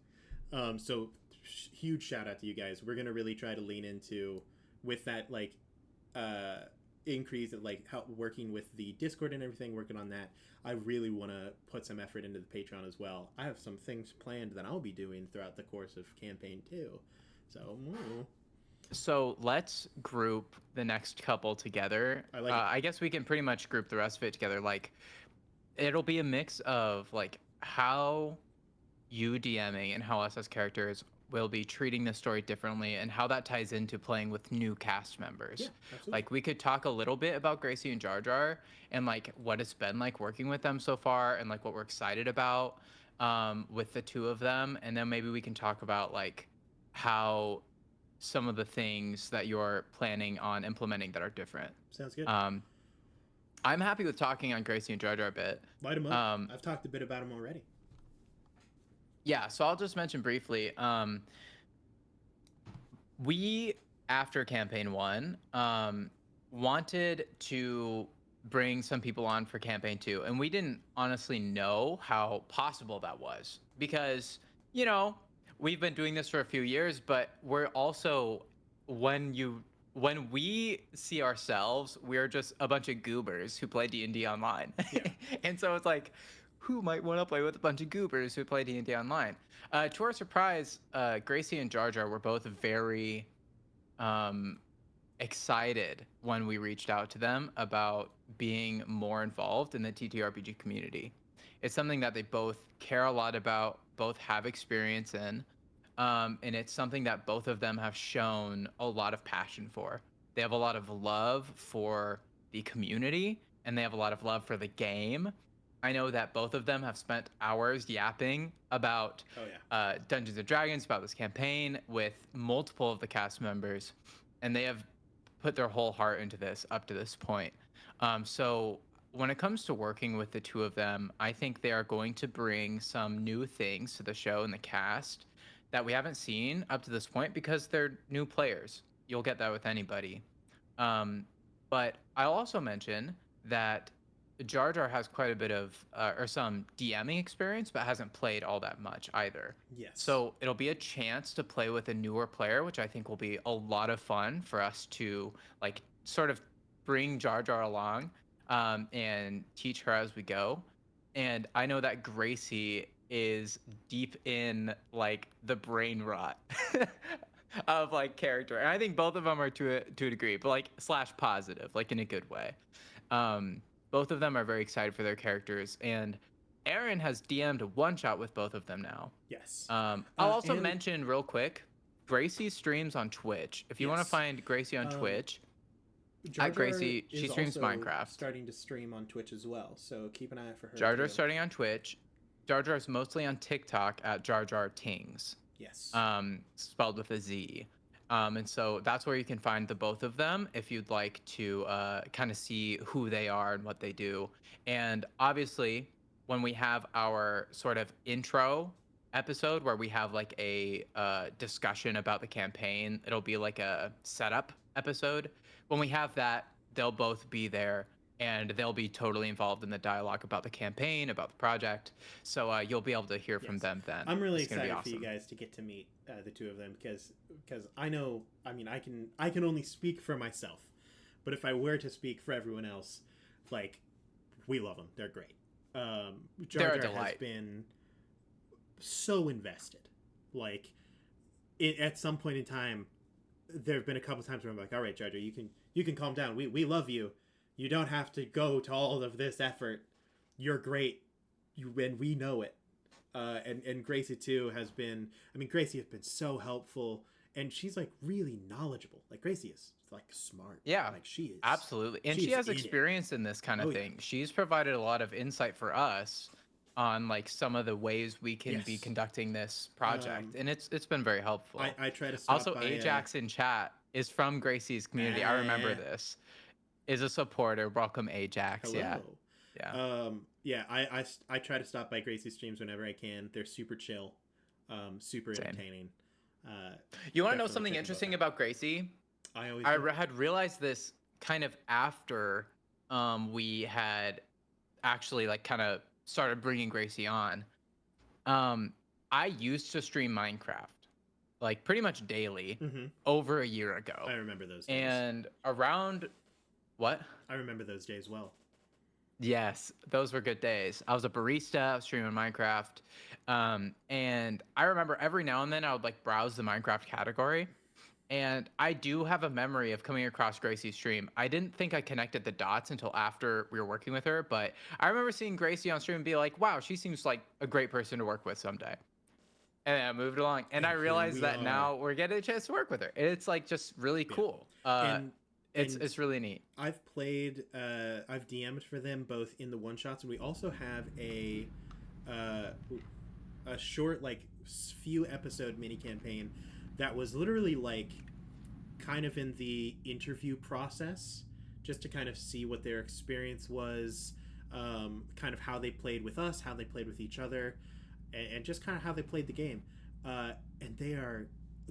So huge shout out to you guys. We're gonna really try to lean into with that like increase of like how working with the Discord and everything, working on that. I really want to put some effort into the Patreon as well. I have some things planned that I'll be doing throughout the course of campaign 2. So So let's group the next couple together. I like it. I guess we can pretty much group the rest of it together. Like, it'll be a mix of like how you DMing and how us as characters will be treating the story differently, and how that ties into playing with new cast members. Yeah, absolutely. Like, we could talk a little bit about Gracie and Jar Jar, and like what it's been like working with them so far, and like what we're excited about with the two of them. And then maybe we can talk about like how some of the things that you're planning on implementing that are different. Sounds good. I'm happy with talking on Gracie and Jar Jar a bit. Light them up. I've talked a bit about them already. Yeah, so I'll just mention briefly. We, after campaign 1, wanted to bring some people on for campaign 2, and we didn't honestly know how possible that was, because, you know, we've been doing this for a few years, but we're also, when we see ourselves, we're just a bunch of goobers who play D&D online. Yeah. And so it's like, who might want to play with a bunch of goobers who play D&D online? To our surprise, Gracie and Jar Jar were both very excited when we reached out to them about being more involved in the TTRPG community. It's something that they both care a lot about, both have experience in, and it's something that both of them have shown a lot of passion for. They have a lot of love for the community, and they have a lot of love for the game. I know that both of them have spent hours yapping about Dungeons and Dragons, about this campaign with multiple of the cast members, and they have put their whole heart into this up to this point. So when it comes to working with the two of them, I think they are going to bring some new things to the show and the cast that we haven't seen up to this point, because they're new players. You'll get that with anybody. But I'll also mention that Jar Jar has quite a bit of, or some DMing experience, but hasn't played all that much either. Yes. So it'll be a chance to play with a newer player, which I think will be a lot of fun for us to like sort of bring Jar Jar along and teach her as we go. And I know that Gracie is deep in like the brain rot of like character, and I think both of them are to a degree, but like slash positive, like in a good way. Both of them are very excited for their characters, and Aaron has DM'd a one shot with both of them now. Yes. I'll also mention real quick, Gracie streams on Twitch. If you want to find Gracie on Twitch, Jar Jar Gracie, she is streams also Minecraft. starting to stream on Twitch as well, so keep an eye out for her. Jar Jar's starting on Twitch. Jar Jar is mostly on TikTok at Jar Jar Tings. Yes. Spelled with a Z. And so that's where you can find the both of them if you'd like to kind of see who they are and what they do. And obviously, when we have our sort of intro episode where we have like a discussion about the campaign. It'll be like a setup episode. When we have that, they'll both be there and they'll be totally involved in the dialogue about the campaign, about the project. So you'll be able to hear from Yes, them then. I'm really It's gonna be excited for you awesome. guys to get to meet the two of them because I know. I mean, I can only speak for myself, but if I were to speak for everyone else, like we love them. They're great. Jar They're a Jar has delight. been so invested. Like at some point in time, there have been a couple times where I'm like, all right, Jar Jar, you can calm down. We love you. You don't have to go to all of this effort. You're great. And we know it. And Gracie too has been. I mean, Gracie has been so helpful, and she's like really knowledgeable. Like Gracie is like smart. Yeah, Like she is. absolutely. And she She's has in it. experience in this kind Oh of yeah. thing. She's provided a lot of insight for us on like some of the ways we can be Yes. conducting this Um, project. And it's been very helpful. I try to stop Also, by. Ajax in chat is from Gracie's community. I remember Yeah. this. Is a supporter. Welcome Ajax. Yeah. Hello. Yeah. Yeah. I try to stop by Gracie's streams whenever I can. They're super chill. Super Same. entertaining. You want to know Definitely something check them both interesting out. about Gracie? I always I do. had realized this kind of after we had actually like kind of started bringing Gracie on. Um, I used to stream Minecraft like pretty much daily Mm-hmm. over a year ago. I remember those days. And around what? I remember those days well. Yes, those were good days. I was a barista, I was streaming Minecraft. And I remember every now and then I would like browse the Minecraft category. And I do have a memory of coming across Gracie's stream. I didn't think I connected the dots until after we were working with her, but I remember seeing Gracie on stream and be like, wow, she seems like a great person to work with someday. And then I moved along and I And here realized we that are. now we're getting a chance to work with her. It's like just really Yeah. cool. And It's and it's really neat. I've played. I've DM'd for them both in the one shots, and we also have uh, a short like few episode mini campaign that was literally like kind of in the interview process, just to kind of see what their experience was, kind of how they played with us, how they played with each other, and just kind of how they played the game. And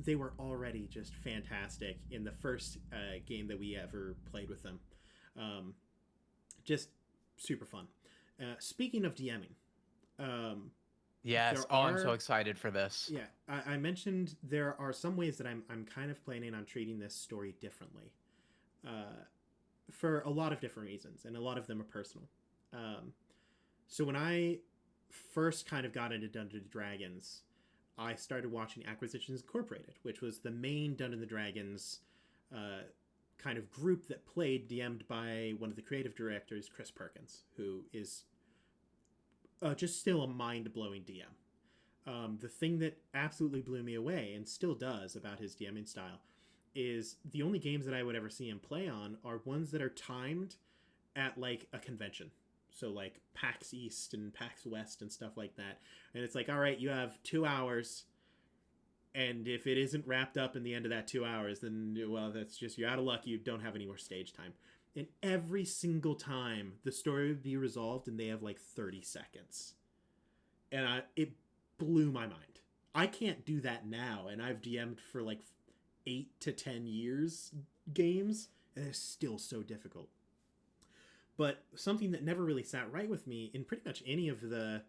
they were already just fantastic in the first game that we ever played with them. Um, just super fun. Speaking of DMing, um, Yes. there Oh, I'm so are excited for this. yeah, I mentioned there are some ways that I'm kind of planning on treating this story differently, uh, for a lot of different reasons, and a lot of them are personal. Um, so when I first kind of got into Dungeons and Dragons, I started watching Acquisitions Incorporated, which was the main Dungeons and Dragons uh, kind of group that played, DM'd by one of the creative directors, Chris Perkins, who is just still a mind blowing DM. The thing that absolutely blew me away and still does about his DMing style is the only games that I would ever see him play on are ones that are timed at like a convention. So like PAX East and PAX West and stuff like that. And it's like, all right, you have 2 hours, and if it isn't wrapped up in the end of that 2 hours, then well, that's just you're out of luck. You don't have any more stage time. And every single time the story would be resolved, and they have like 30 seconds, and it blew my mind. I can't do that now, and I've DM'd for like 8 to 10 years games, and it's still so difficult. But something that never really sat right with me in pretty much any of the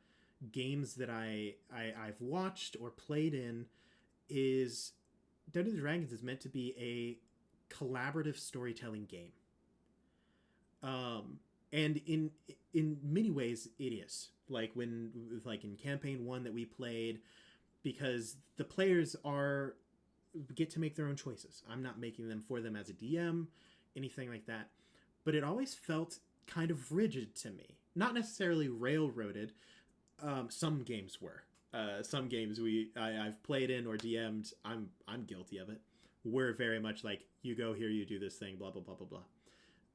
games that I've watched or played in is Dungeons and Dragons is meant to be a collaborative storytelling game. And in many ways it is. Like like in campaign 1 that we played, because the players are get to make their own choices. I'm not making them for them as a DM, anything like that. But it always felt kind of rigid to me. Not necessarily railroaded. Some games were. Some games I've played in or DM'd, I'm guilty of it. We're very much like, you go here, you do this thing, blah blah blah blah blah.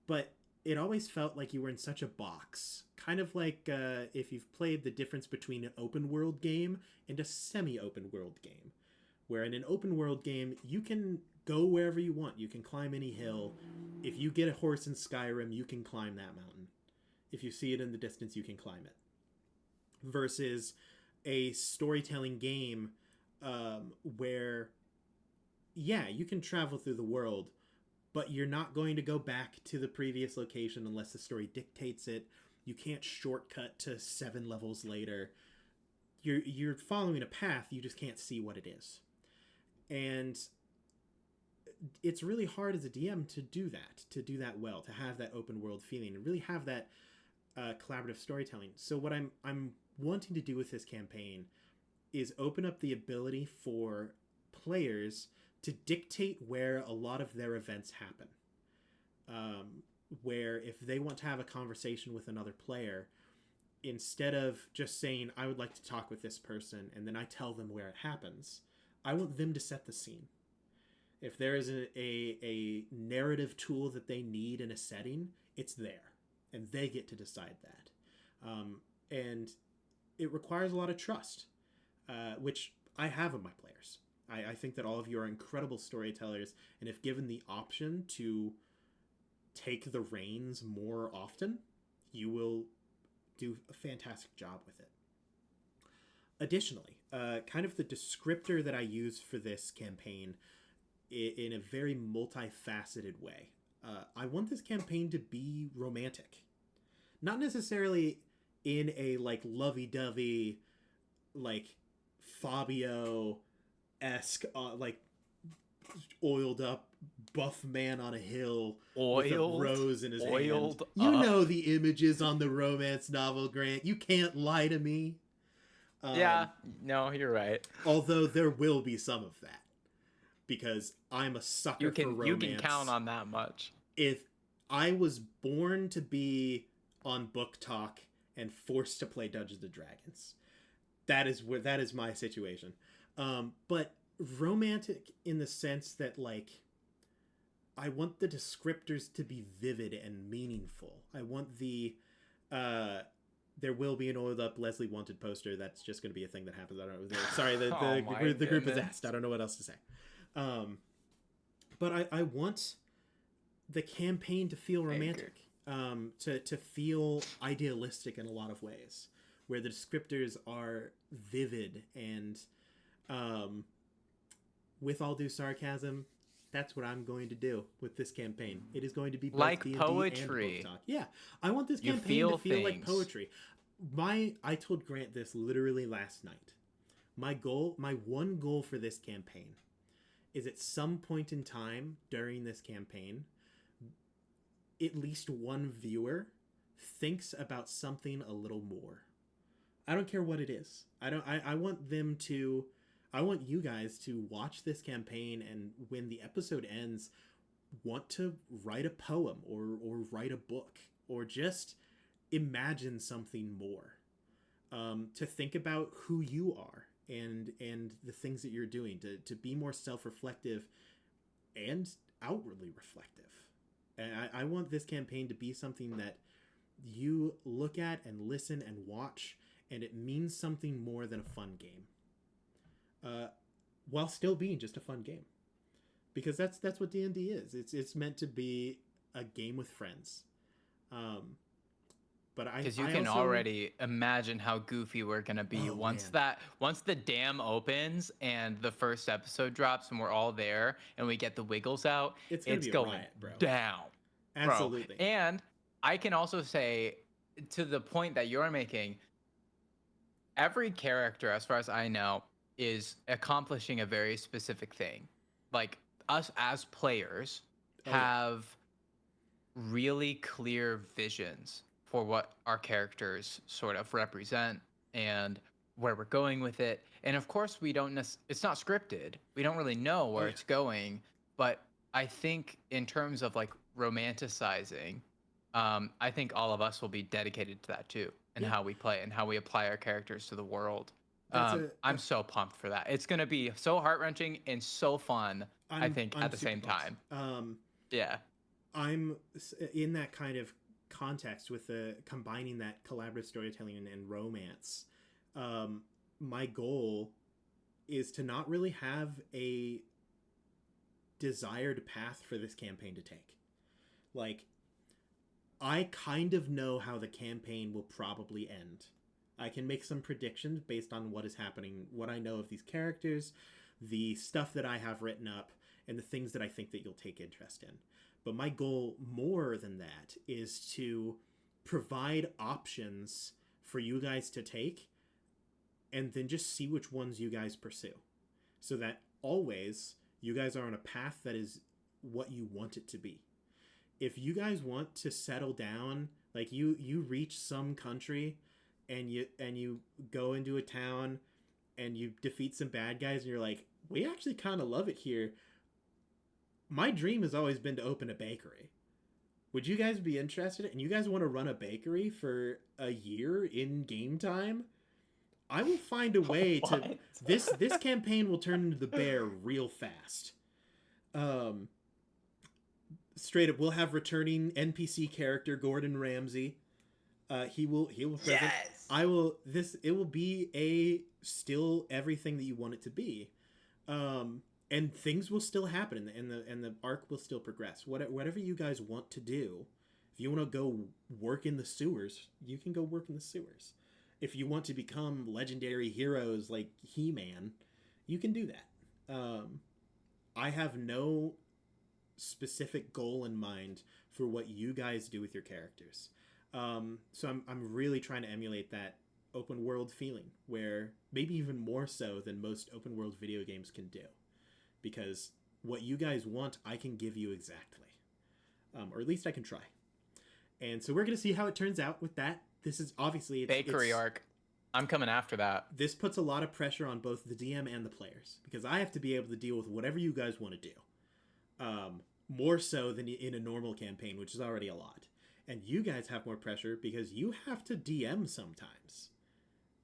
But it always felt like you were in such a box. Kind of like if you've played the difference between an open world game and a semi-open world game. Where in an open world game, you can go wherever you want. You can climb any hill. If you get a horse in Skyrim, you can climb that mountain. If you see it in the distance, you can climb it. Versus a storytelling game where, yeah, you can travel through the world, but you're not going to go back to the previous location unless the story dictates it. You can't shortcut to 7 levels later. You're following a path, you just can't see what it is. And it's really hard as a DM to do that well, to have that open world feeling and really have that collaborative storytelling. So what I'm wanting to do with this campaign is open up the ability for players to dictate where a lot of their events happen. Where if they want to have a conversation with another player, instead of just saying, I would like to talk with this person, and then I tell them where it happens, I want them to set the scene. If there is a narrative tool that they need in a setting, it's there. And they get to decide that. And it requires a lot of trust, which I have in my players. I think that all of you are incredible storytellers, and if given the option to take the reins more often, you will do a fantastic job with it. Additionally, kind of the descriptor that I use for this campaign in a very multifaceted way. I want this campaign to be romantic. Not necessarily in a, like, lovey-dovey, like, Fabio-esque, like, oiled up buff man on a hill with a rose in his hand. You know the images on the romance novel, Grant. You can't lie to me. Yeah, no, you're right. Although there will be some of that, because I'm a sucker for romance. You can count on that much. If I was born to be on Book Talk and forced to play Dungeons and Dragons, that is my situation. But romantic in the sense that, like, I want the descriptors to be vivid and meaningful. I want the there will be an oiled up Leslie Wanted poster. That's just going to be a thing that happens. I don't know. Sorry, the group is asked. I don't know what else to say. But I want the campaign to feel romantic, to feel idealistic in a lot of ways, where the descriptors are vivid and, with all due sarcasm, that's what I'm going to do with this campaign. It is going to be both like D&D poetry. And Book Talk. Yeah, I want this campaign to feel like poetry. I told Grant this literally last night. My one goal for this campaign is at some point in time during this campaign, at least one viewer thinks about something a little more. I don't care what it is. I want you guys to watch this campaign, and when the episode ends, want to write a poem or write a book or just imagine something more. To think about who you are and the things that you're doing, to be more self-reflective and outwardly reflective. And I want this campaign to be something that you look at and listen and watch, and it means something more than a fun game. While still being just a fun game, because that's what D&D is. It's meant to be a game with friends. But because you can already imagine how goofy we're gonna be once the dam opens and the first episode drops and we're all there and we get the wiggles out. It's going riot, bro. Down, absolutely. Bro. And I can also say, to the point that you're making, every character, as far as I know, is accomplishing a very specific thing. Like, us as players have really clear visions for what our characters sort of represent and where we're going with it. And of course, we don't it's not scripted. We don't really know where it's going. But I think in terms of, like, romanticizing, I think all of us will be dedicated to that too, and how we play and how we apply our characters to the world. I'm so pumped for that. It's going to be so heart-wrenching and so fun, I think, at the same time. Yeah. I'm in that kind of context with combining that collaborative storytelling and romance. My goal is to not really have a desired path for this campaign to take. Like, I kind of know how the campaign will probably end. I can make some predictions based on what is happening, what I know of these characters, the stuff that I have written up, and the things that I think that you'll take interest in. But my goal more than that is to provide options for you guys to take and then just see which ones you guys pursue. So that always you guys are on a path that is what you want it to be. If you guys want to settle down, like you reach some country and you go into a town and you defeat some bad guys and you're like, we actually kind of love it here. My dream has always been to open a bakery. Would you guys be interested? And you guys want to run a bakery for a year in game time? I will find a way to this campaign will turn into the bear real fast. Straight up, we'll have returning NPC character Gordon Ramsay. He will present. Yes. It will be a still everything that you want it to be. And things will still happen and the arc will still progress. Whatever you guys want to do, if you want to go work in the sewers, you can go work in the sewers. If you want to become legendary heroes like He-Man, you can do that. I have no specific goal in mind for what you guys do with your characters. So I'm really trying to emulate that open world feeling where maybe even more so than most open world video games can do. Because what you guys want, I can give you exactly. Or at least I can try. And so we're going to see how it turns out with that. This is obviously... Bakery arc. I'm coming after that. This puts a lot of pressure on both the DM and the players. Because I have to be able to deal with whatever you guys want to do. More so than in a normal campaign, which is already a lot. And you guys have more pressure because you have to DM sometimes.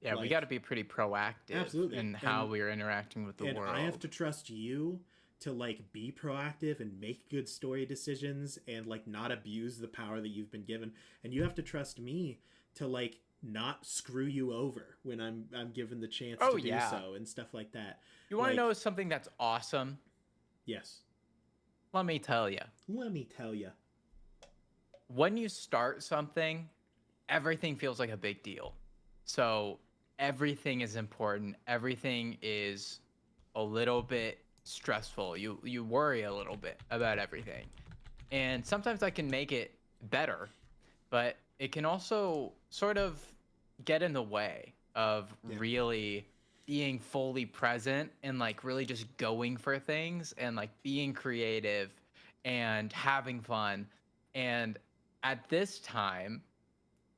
Yeah, we got to be pretty proactive in how we are interacting with the world. And I have to trust you to like be proactive and make good story decisions and like not abuse the power that you've been given. And you have to trust me to like not screw you over when I'm given the chance to do so and stuff like that. You want to know something that's awesome? Yes. Let me tell you. When you start something, everything feels like a big deal. So everything is important. Everything is a little bit stressful. You worry a little bit about everything. And sometimes I can make it better, but it can also sort of get in the way of really being fully present and like really just going for things and like being creative and having fun. And at this time,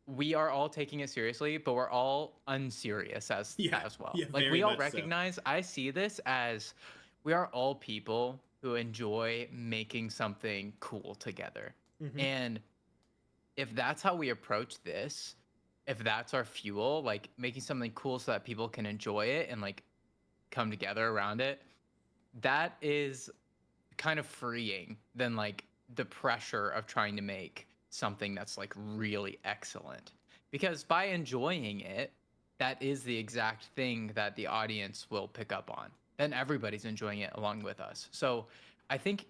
we are all taking it seriously, but we're all unserious as well. Yeah, like we all recognize, I see this as we are all people who enjoy making something cool together. Mm-hmm. And if that's how we approach this, if that's our fuel, like making something cool so that people can enjoy it and like come together around it, that is kind of freeing than like the pressure of trying to make something that's like really excellent. Because by enjoying it, that is the exact thing that the audience will pick up on. Then everybody's enjoying it along with us. So I think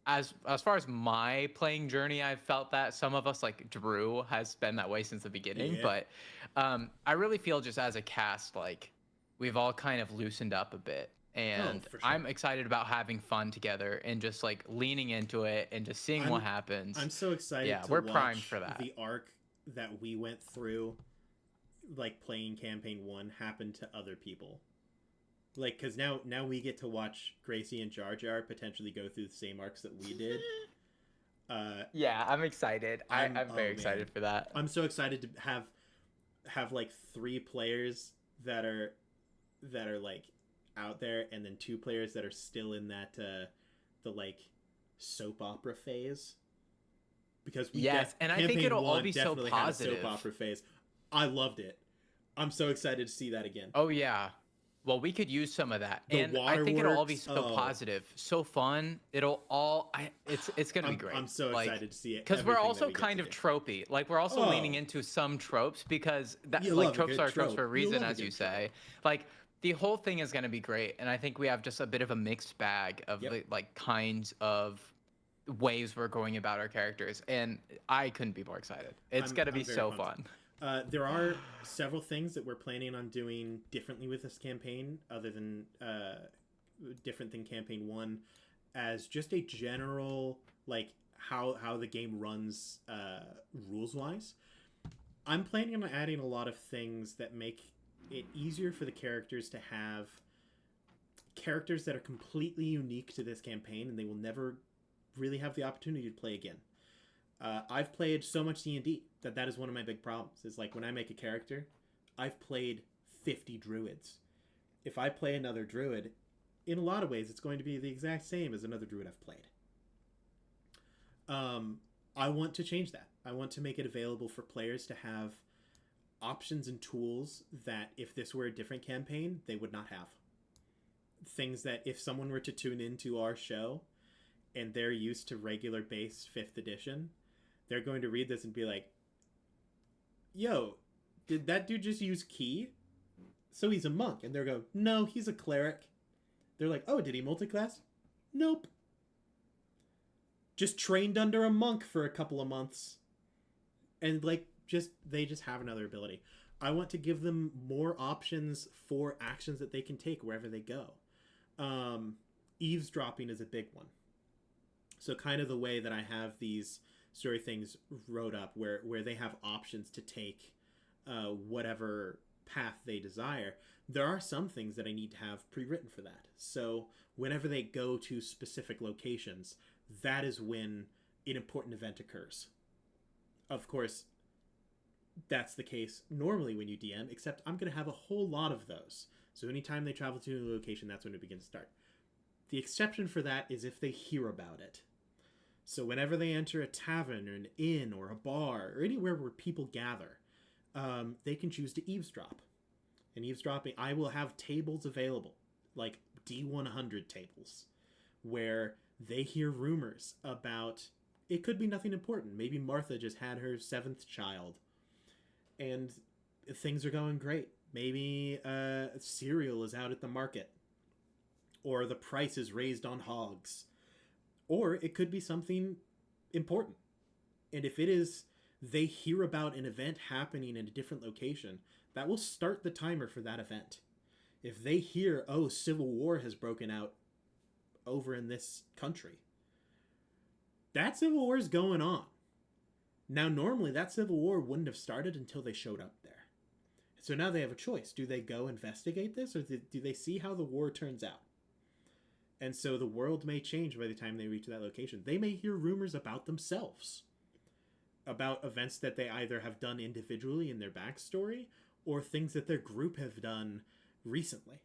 as far as my playing journey, I've felt that some of us, like Drew, has been that way since the beginning. But I really feel just as a cast, like we've all kind of loosened up a bit. And for sure. I'm excited about having fun together and just like leaning into it and just seeing what happens. I'm so excited to we're watch primed for that. The arc that we went through, like playing campaign 1, happen to other people. Like, because now we get to watch Gracie and Jar Jar potentially go through the same arcs that we did. Yeah, I'm excited. I'm very excited for that. I'm so excited to have like 3 players that are like out there, and then 2 players that are still in that the like soap opera phase. Because and I think it'll all be so positive. Soap opera phase. I loved it. I'm so excited to see that again. Oh yeah. Well, we could use some of that, and I think it'll all be so positive, so fun. It's gonna be great. I'm so excited to see it because we're also kind of tropey. Like we're also leaning into some tropes because that tropes are tropes for a reason, as you say. Like the whole thing is gonna be great, and I think we have just a bit of a mixed bag of the like kinds of ways we're going about our characters, and I couldn't be more excited. It's gonna be so fun. There are several things that we're planning on doing differently with this campaign, other than different than campaign 1, as just a general like how the game runs rules wise. I'm planning on adding a lot of things that make it easier for the characters to have characters that are completely unique to this campaign, and they will never really have the opportunity to play again. I've played so much D&D that is one of my big problems. Is like when I make a character, I've played 50 druids. If I play another druid, in a lot of ways, it's going to be the exact same as another druid I've played. I want to change that. I want to make it available for players to have options and tools that if this were a different campaign, they would not have. Things that if someone were to tune into our show and they're used to regular base 5th edition, they're going to read this and be like, yo, did that dude just use key? So he's a monk. And they're go, no, he's a cleric. They're like, oh, did he multiclass? Nope. Just trained under a monk for a couple of months. And like, they just have another ability. I want to give them more options for actions that they can take wherever they go. Eavesdropping is a big one. So kind of the way that I have these story things wrote up where they have options to take whatever path they desire. There are some things that I need to have pre-written for that. So whenever they go to specific locations, that is when an important event occurs. Of course, that's the case normally when you DM, except I'm going to have a whole lot of those. So anytime they travel to a location, that's when it begins to start. The exception for that is if they hear about it. So whenever they enter a tavern or an inn or a bar or anywhere where people gather, they can choose to eavesdrop. And eavesdropping, I will have tables available, like D100 tables, where they hear rumors about, it could be nothing important. Maybe Martha just had her 7th child and things are going great. Maybe cereal is out at the market, or the price is raised on hogs, or it could be something important. And if it is, they hear about an event happening in a different location, that will start the timer for that event. If they hear, oh, civil war has broken out over in this country, that civil war is going on. Now, normally that civil war wouldn't have started until they showed up there. So now they have a choice. Do they go investigate this, or do they see how the war turns out? And so the world may change by the time they reach that location. They may hear rumors about themselves, about events that they either have done individually in their backstory or things that their group have done recently.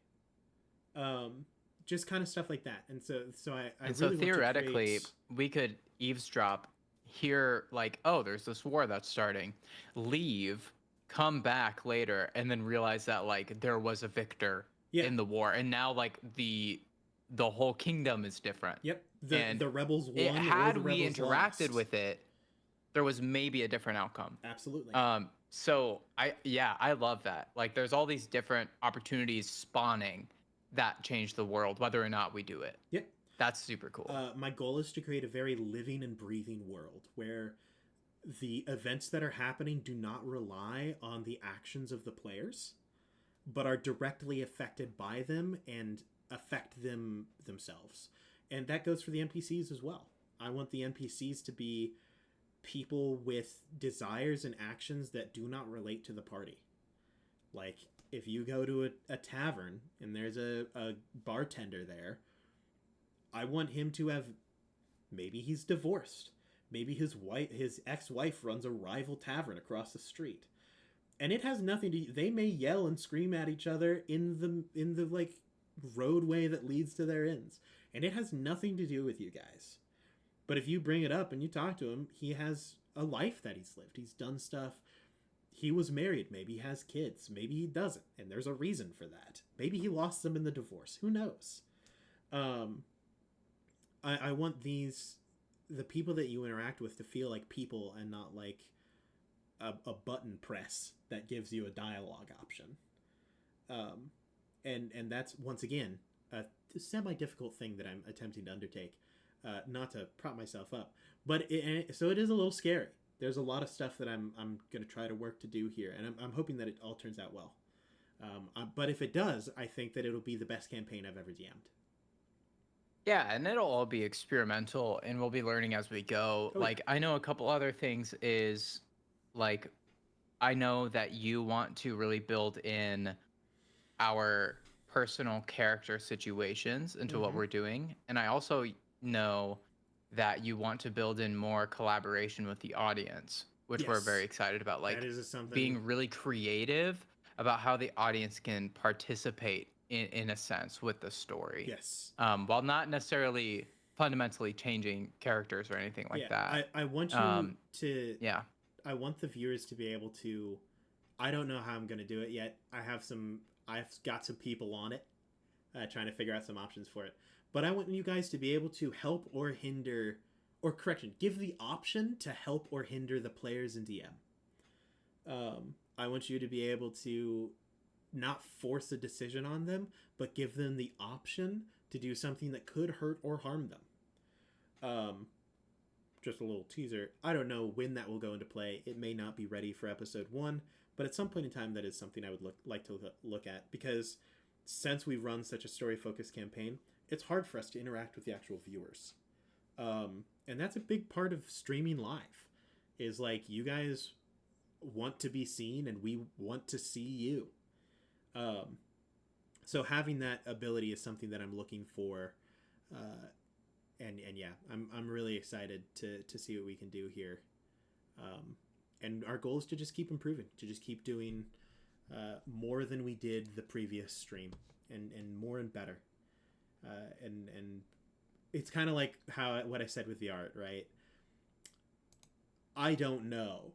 Just kind of stuff like that. And so I And really so theoretically, want to create... we could eavesdrop, hear like, oh, there's this war that's starting, leave, come back later, and then realize that like there was a victor in the war, and now like the whole kingdom is different. Yep. The rebels won. Had or the we rebels interacted lost. with it, there was maybe a different outcome. Absolutely. So I love that. Like there's all these different opportunities spawning that change the world, whether or not we do it. Yep. That's super cool. My goal is to create a very living and breathing world where the events that are happening do not rely on the actions of the players, but are directly affected by them and affect them themselves. And that goes for the NPCs as well. I want the NPCs to be people with desires and actions that do not relate to the party. Like, if you go to a tavern and there's a bartender there, I want him to have, maybe he's divorced. Maybe his ex-wife runs a rival tavern across the street. And it has nothing to, they may yell and scream at each other in the like roadway that leads to their inns. And it has nothing to do with you guys. But if you bring it up and you talk to him, he has a life that he's lived. He's done stuff. He was married. Maybe he has kids. Maybe he doesn't. And there's a reason for that. Maybe he lost them in the divorce. Who knows? I want the people that you interact with to feel like people and not like a button press that gives you a dialogue option. And that's, once again, a semi-difficult thing that I'm attempting to undertake. Not to prop myself up, but so it is a little scary. there's a lot of stuff that I'm going to try to work to do here, and I'm hoping that it all turns out well. But if it does, I think that it'll be the best campaign I've ever DM'd. Yeah, and it'll all be experimental and we'll be learning as we go. Oh, Like, I know a couple other things is like, I know that you want to really build in our personal character situations into what Mm-hmm. we're doing. And I also know that you want to build in more collaboration with the audience, which we're very Yes, excited about. that Like is something. being really creative about how the audience can participate in a sense with the story, Yes. while not necessarily fundamentally changing characters or anything like Yeah, that. I want you Um, to. yeah. I want the viewers to be able to. I don't know how I'm going to do it yet. I've got some people on it, trying to figure out some options for it. But I want you guys to be able to help or hinder, or correction, give the option to help or hinder the players in DM. I want you to be able to not force a decision on them, but give them the option to do something that could hurt or harm them. Just a little teaser. I don't know when that will go into play. It may not be ready for episode 1, but at some point in time, that is something I would like to look at, because since we've run such a story-focused campaign, it's hard for us to interact with the actual viewers. And that's a big part of streaming live, is like, you guys want to be seen and we want to see you. So having that ability is something that I'm looking for. And yeah, I'm really excited to see what we can do here. And our goal is to just keep improving, to just keep doing more than we did the previous stream, and more and better. And it's kind of like what I said with the art, right? I don't know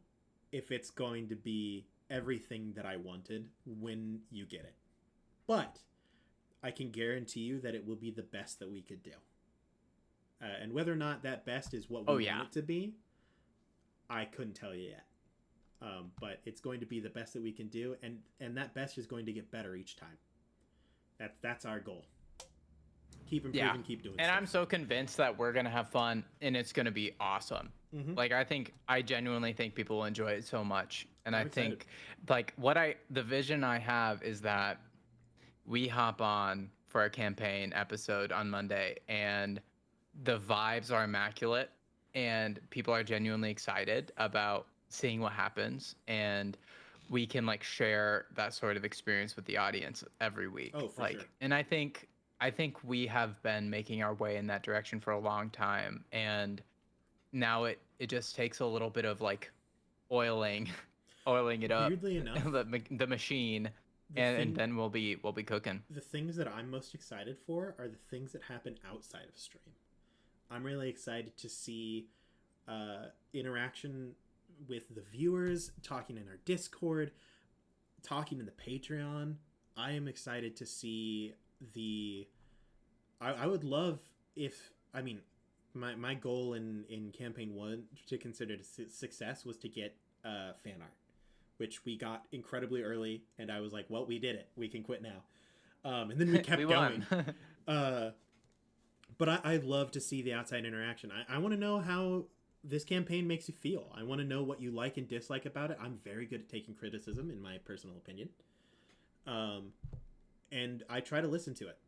if it's going to be everything that I wanted when you get it, but I can guarantee you that it will be the best that we could do. And whether or not that best is what we want it to be, I couldn't tell you yet. But it's going to be the best that we can do, and that best is going to get better each time. That's our goal. Keep improving, keep doing and stuff. I'm so convinced that we're gonna have fun and it's gonna be awesome. Mm-hmm. Like, I genuinely think people will enjoy it so much. And I'm I excited. think, like, the vision I have is that we hop on for a campaign episode on Monday and the vibes are immaculate and people are genuinely excited about seeing what happens, and we can like share that sort of experience with the audience every week. Oh, for like sure. And I think we have been making our way in that direction for a long time, and now it just takes a little bit of like oiling oiling it up, Weirdly enough, the machine, the and then we'll be cooking. the things that I'm most excited for are the things that happen outside of stream. I'm really excited to see interaction with the viewers, talking in our Discord, talking in the Patreon. I am excited to see I would love if, I mean, my goal in campaign 1 to consider a success was to get fan art, which we got incredibly early, and I was like, well, we did it, we can quit now. And then we kept We going. won. But I'd love to see the outside interaction. I want to know how this campaign makes you feel. I want to know what you like and dislike about it. I'm very good at taking criticism, in my personal opinion. And I try to listen to it.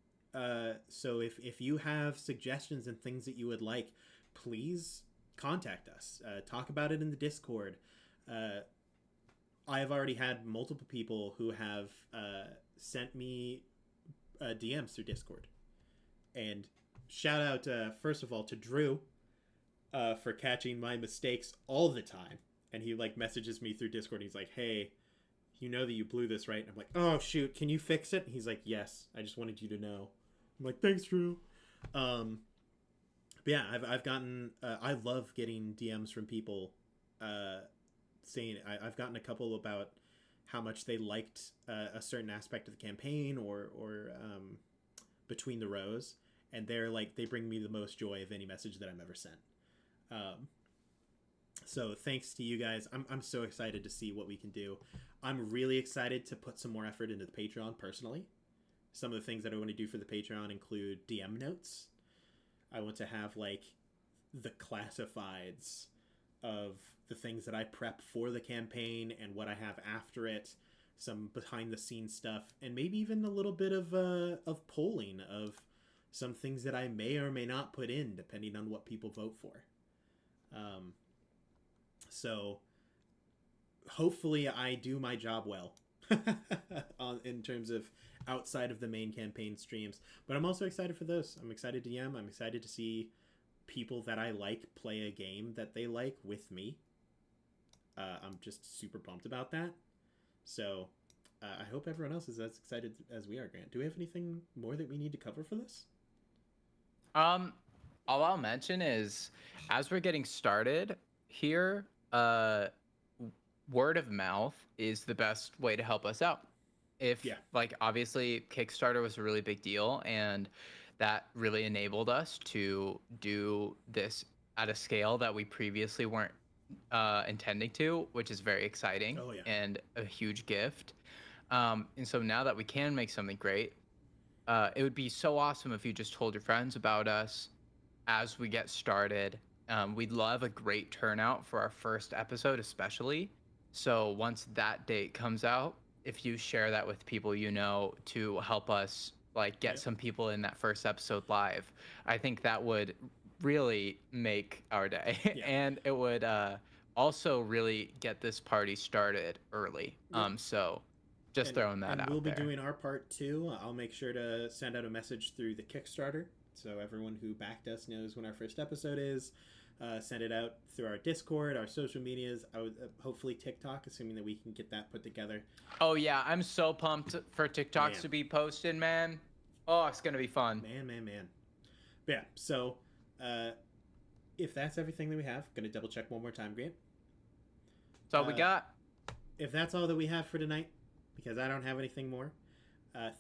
So if you have suggestions and things that you would like, please contact us. Talk about it in the Discord. I have already had multiple people who have sent me DMs through Discord. And shout out, first of all, to Drew for catching my mistakes all the time. And he like messages me through Discord. And he's like, hey, you know that you blew this, right? And I'm like, oh, shoot, can you fix it? And he's like, yes, I just wanted you to know. I'm like, thanks, Drew. But yeah, I've gotten, I love getting DMs from people saying, I've gotten a couple about how much they liked a certain aspect of the campaign or Between the Rows. And they're like, they bring me the most joy of any message that I've ever sent. So thanks to you guys. I'm so excited to see what we can do. I'm really excited to put some more effort into the Patreon personally. Some of the things that I want to do for the Patreon include DM notes. I want to have like the classifieds of the things that I prep for the campaign and what I have after it, some behind the scenes stuff, and maybe even a little bit of polling of some things that I may or may not put in depending on what people vote for. So hopefully I do my job well in terms of outside of the main campaign streams, but I'm also excited for those. I'm excited to I'm excited to see people that I like play a game that they like with me. I'm just super pumped about that. So I hope everyone else is as excited as we are. Grant, do we have anything more that we need to cover for this? All I'll mention is, as we're getting started here, word of mouth is the best way to help us out. If like, obviously Kickstarter was a really big deal, and that really enabled us to do this at a scale that we previously weren't intending to, which is very exciting and a huge gift. And so now that we can make something great, it would be so awesome if you just told your friends about us as we get started. We'd love a great turnout for our first episode, especially. So once that date comes out, if you share that with people you know to help us like get some people in that first episode live, I think that would really make our day. And it would also really get this party started early. So just throwing that out there. And we'll be doing our part too. I'll make sure to send out a message through the Kickstarter so everyone who backed us knows when our first episode is. Send it out through our Discord, our social medias, hopefully TikTok, assuming that we can get that put together. Oh yeah, I'm so pumped for TikToks to be posted, man. Oh, it's gonna be fun. Man. But yeah, so if that's everything that we have, gonna double check one more time, Grant. That's all we got. If that's all that we have for tonight, because I don't have anything more,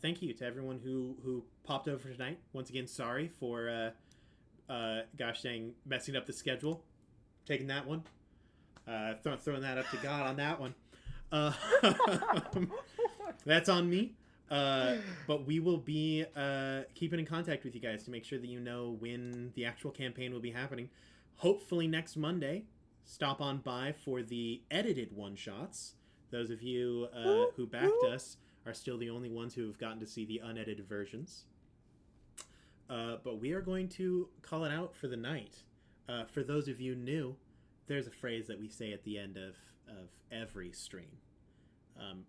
thank you to everyone who popped over tonight. Once again, sorry for gosh dang, messing up the schedule, taking that one, throwing that up to God on that one. That's on me. But we will be keeping in contact with you guys to make sure that you know when the actual campaign will be happening. Hopefully next Monday. Stop on by for the edited one-shots. Those of you who backed us are still the only ones who have gotten to see the unedited versions. But we are going to call it out for the night. For those of you new, there's a phrase that we say at the end of every stream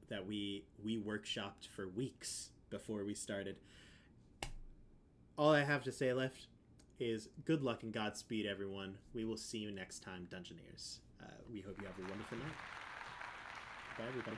that we workshopped for weeks before we started. All I have to say left is good luck and Godspeed, everyone. We will see you next time, Dungeoneers. We hope you have a wonderful night. Bye, everybody.